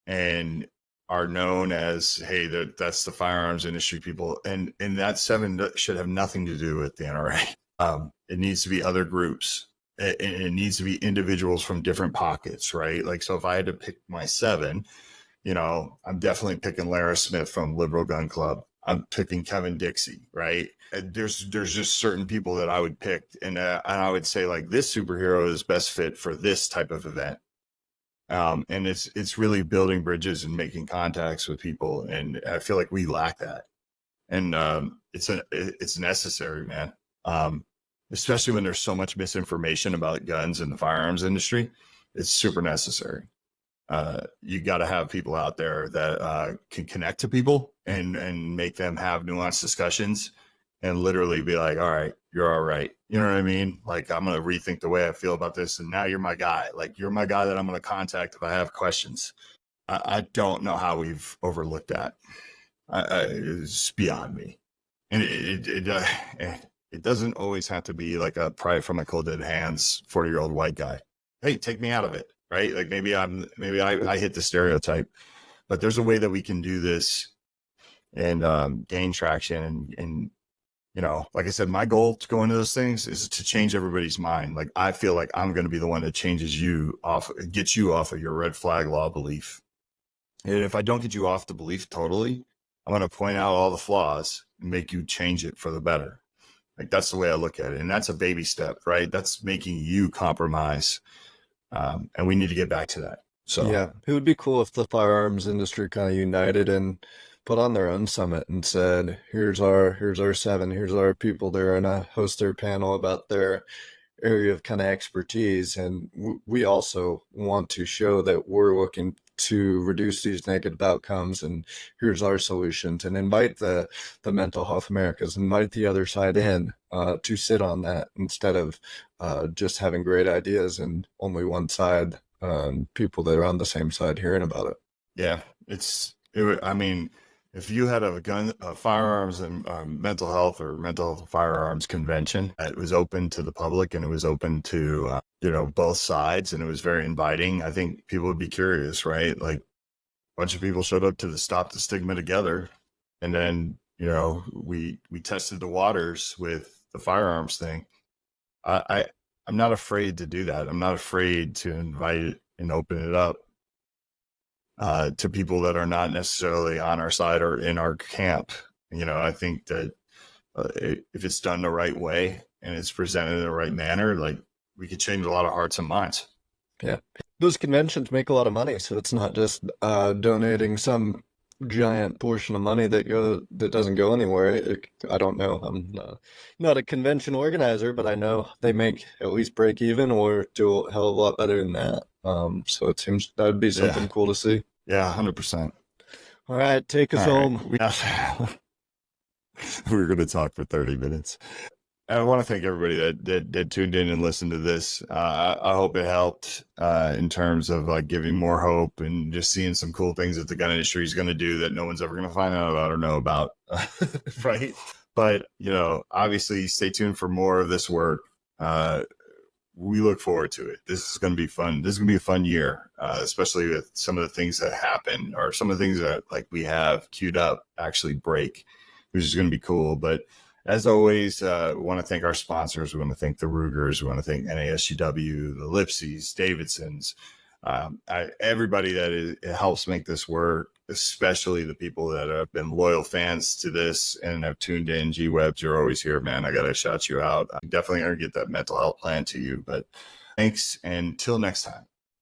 and are known as, hey, that's the firearms industry people. And that 7 should have nothing to do with the NRA. It needs to be other groups. It needs to be individuals from different pockets, right? Like, so if I had to pick my 7, I'm definitely picking Lara Smith from Liberal Gun Club. I'm picking Kevin Dixie, right? There's just certain people that I would pick, and I would say like, this superhero is best fit for this type of event. And it's really building bridges and making contacts with people, and I feel like we lack that. And it's necessary, man. Especially when there's so much misinformation about guns and the firearms industry, it's super necessary. You got to have people out there that can connect to people and make them have nuanced discussions, and literally be like, all right, you're all right. You know what I mean? Like, I'm going to rethink the way I feel about this, and now you're my guy. Like, you're my guy that I'm going to contact if I have questions. I don't know how we've overlooked that. It's beyond me. And it doesn't always have to be like a pry from my cold dead hands 40-year-old white guy. Hey, take me out of it. Right? Like, maybe I hit the stereotype, but there's a way that we can do this and gain traction. And like I said, my goal to go into those things is to change everybody's mind. Like, I feel like I'm going to be the one that changes you off, gets you off of your red flag law belief. And if I don't get you off the belief totally, I'm going to point out all the flaws and make you change it for the better. Like, that's the way I look at it. And that's a baby step, right? That's making you compromise. And we need to get back to that. So yeah, it would be cool if the firearms industry kind of united and put on their own summit and said, here's our 7, here's our people. They're gonna host their panel about their area of kind of expertise, and we also want to show that we're looking to reduce these negative outcomes, and here's our solutions, and invite the Mental Health Americas, invite the other side in to sit on that, instead of just having great ideas and only one side, people that are on the same side hearing about it. Yeah, I mean, if you had a firearms and mental health or mental health and firearms convention, it was open to the public and it was open to, both sides, and it was very inviting, I think people would be curious, right? Like, a bunch of people showed up to the Stop the Stigma together. And then, we tested the waters with the firearms thing. I'm not afraid to do that. I'm not afraid to invite it and open it up. to people that are not necessarily on our side or in our camp. I think that if it's done the right way and it's presented in the right manner, like, we could change a lot of hearts and minds. Yeah. Those conventions make a lot of money, so it's not just donating some giant portion of money that doesn't go anywhere. I don't know. I'm not a convention organizer, but I know they make at least break even or do a hell of a lot better than that. So it seems that would be something cool to see. Yeah, 100%. All right, take us home. We were going to talk for 30 minutes. I want to thank everybody that tuned in and listened to this. I hope it helped in terms of like giving more hope and just seeing some cool things that the gun industry is going to do that no one's ever going to find out about or know about. Right. But, obviously stay tuned for more of this work. We look forward to it. This is going to be fun. This is going to be a fun year, especially with some of the things that happen or some of the things that like we have queued up actually break, which is going to be cool. But as always, we want to thank our sponsors. We want to thank the Rugers. We want to thank NASGW, the Lipsies, Davidsons, everybody that helps make this work, especially the people that have been loyal fans to this and have tuned in. G-Webs, you're always here, man. I got to shout you out. I'm definitely going to get that mental health plan to you. But thanks, and till next time.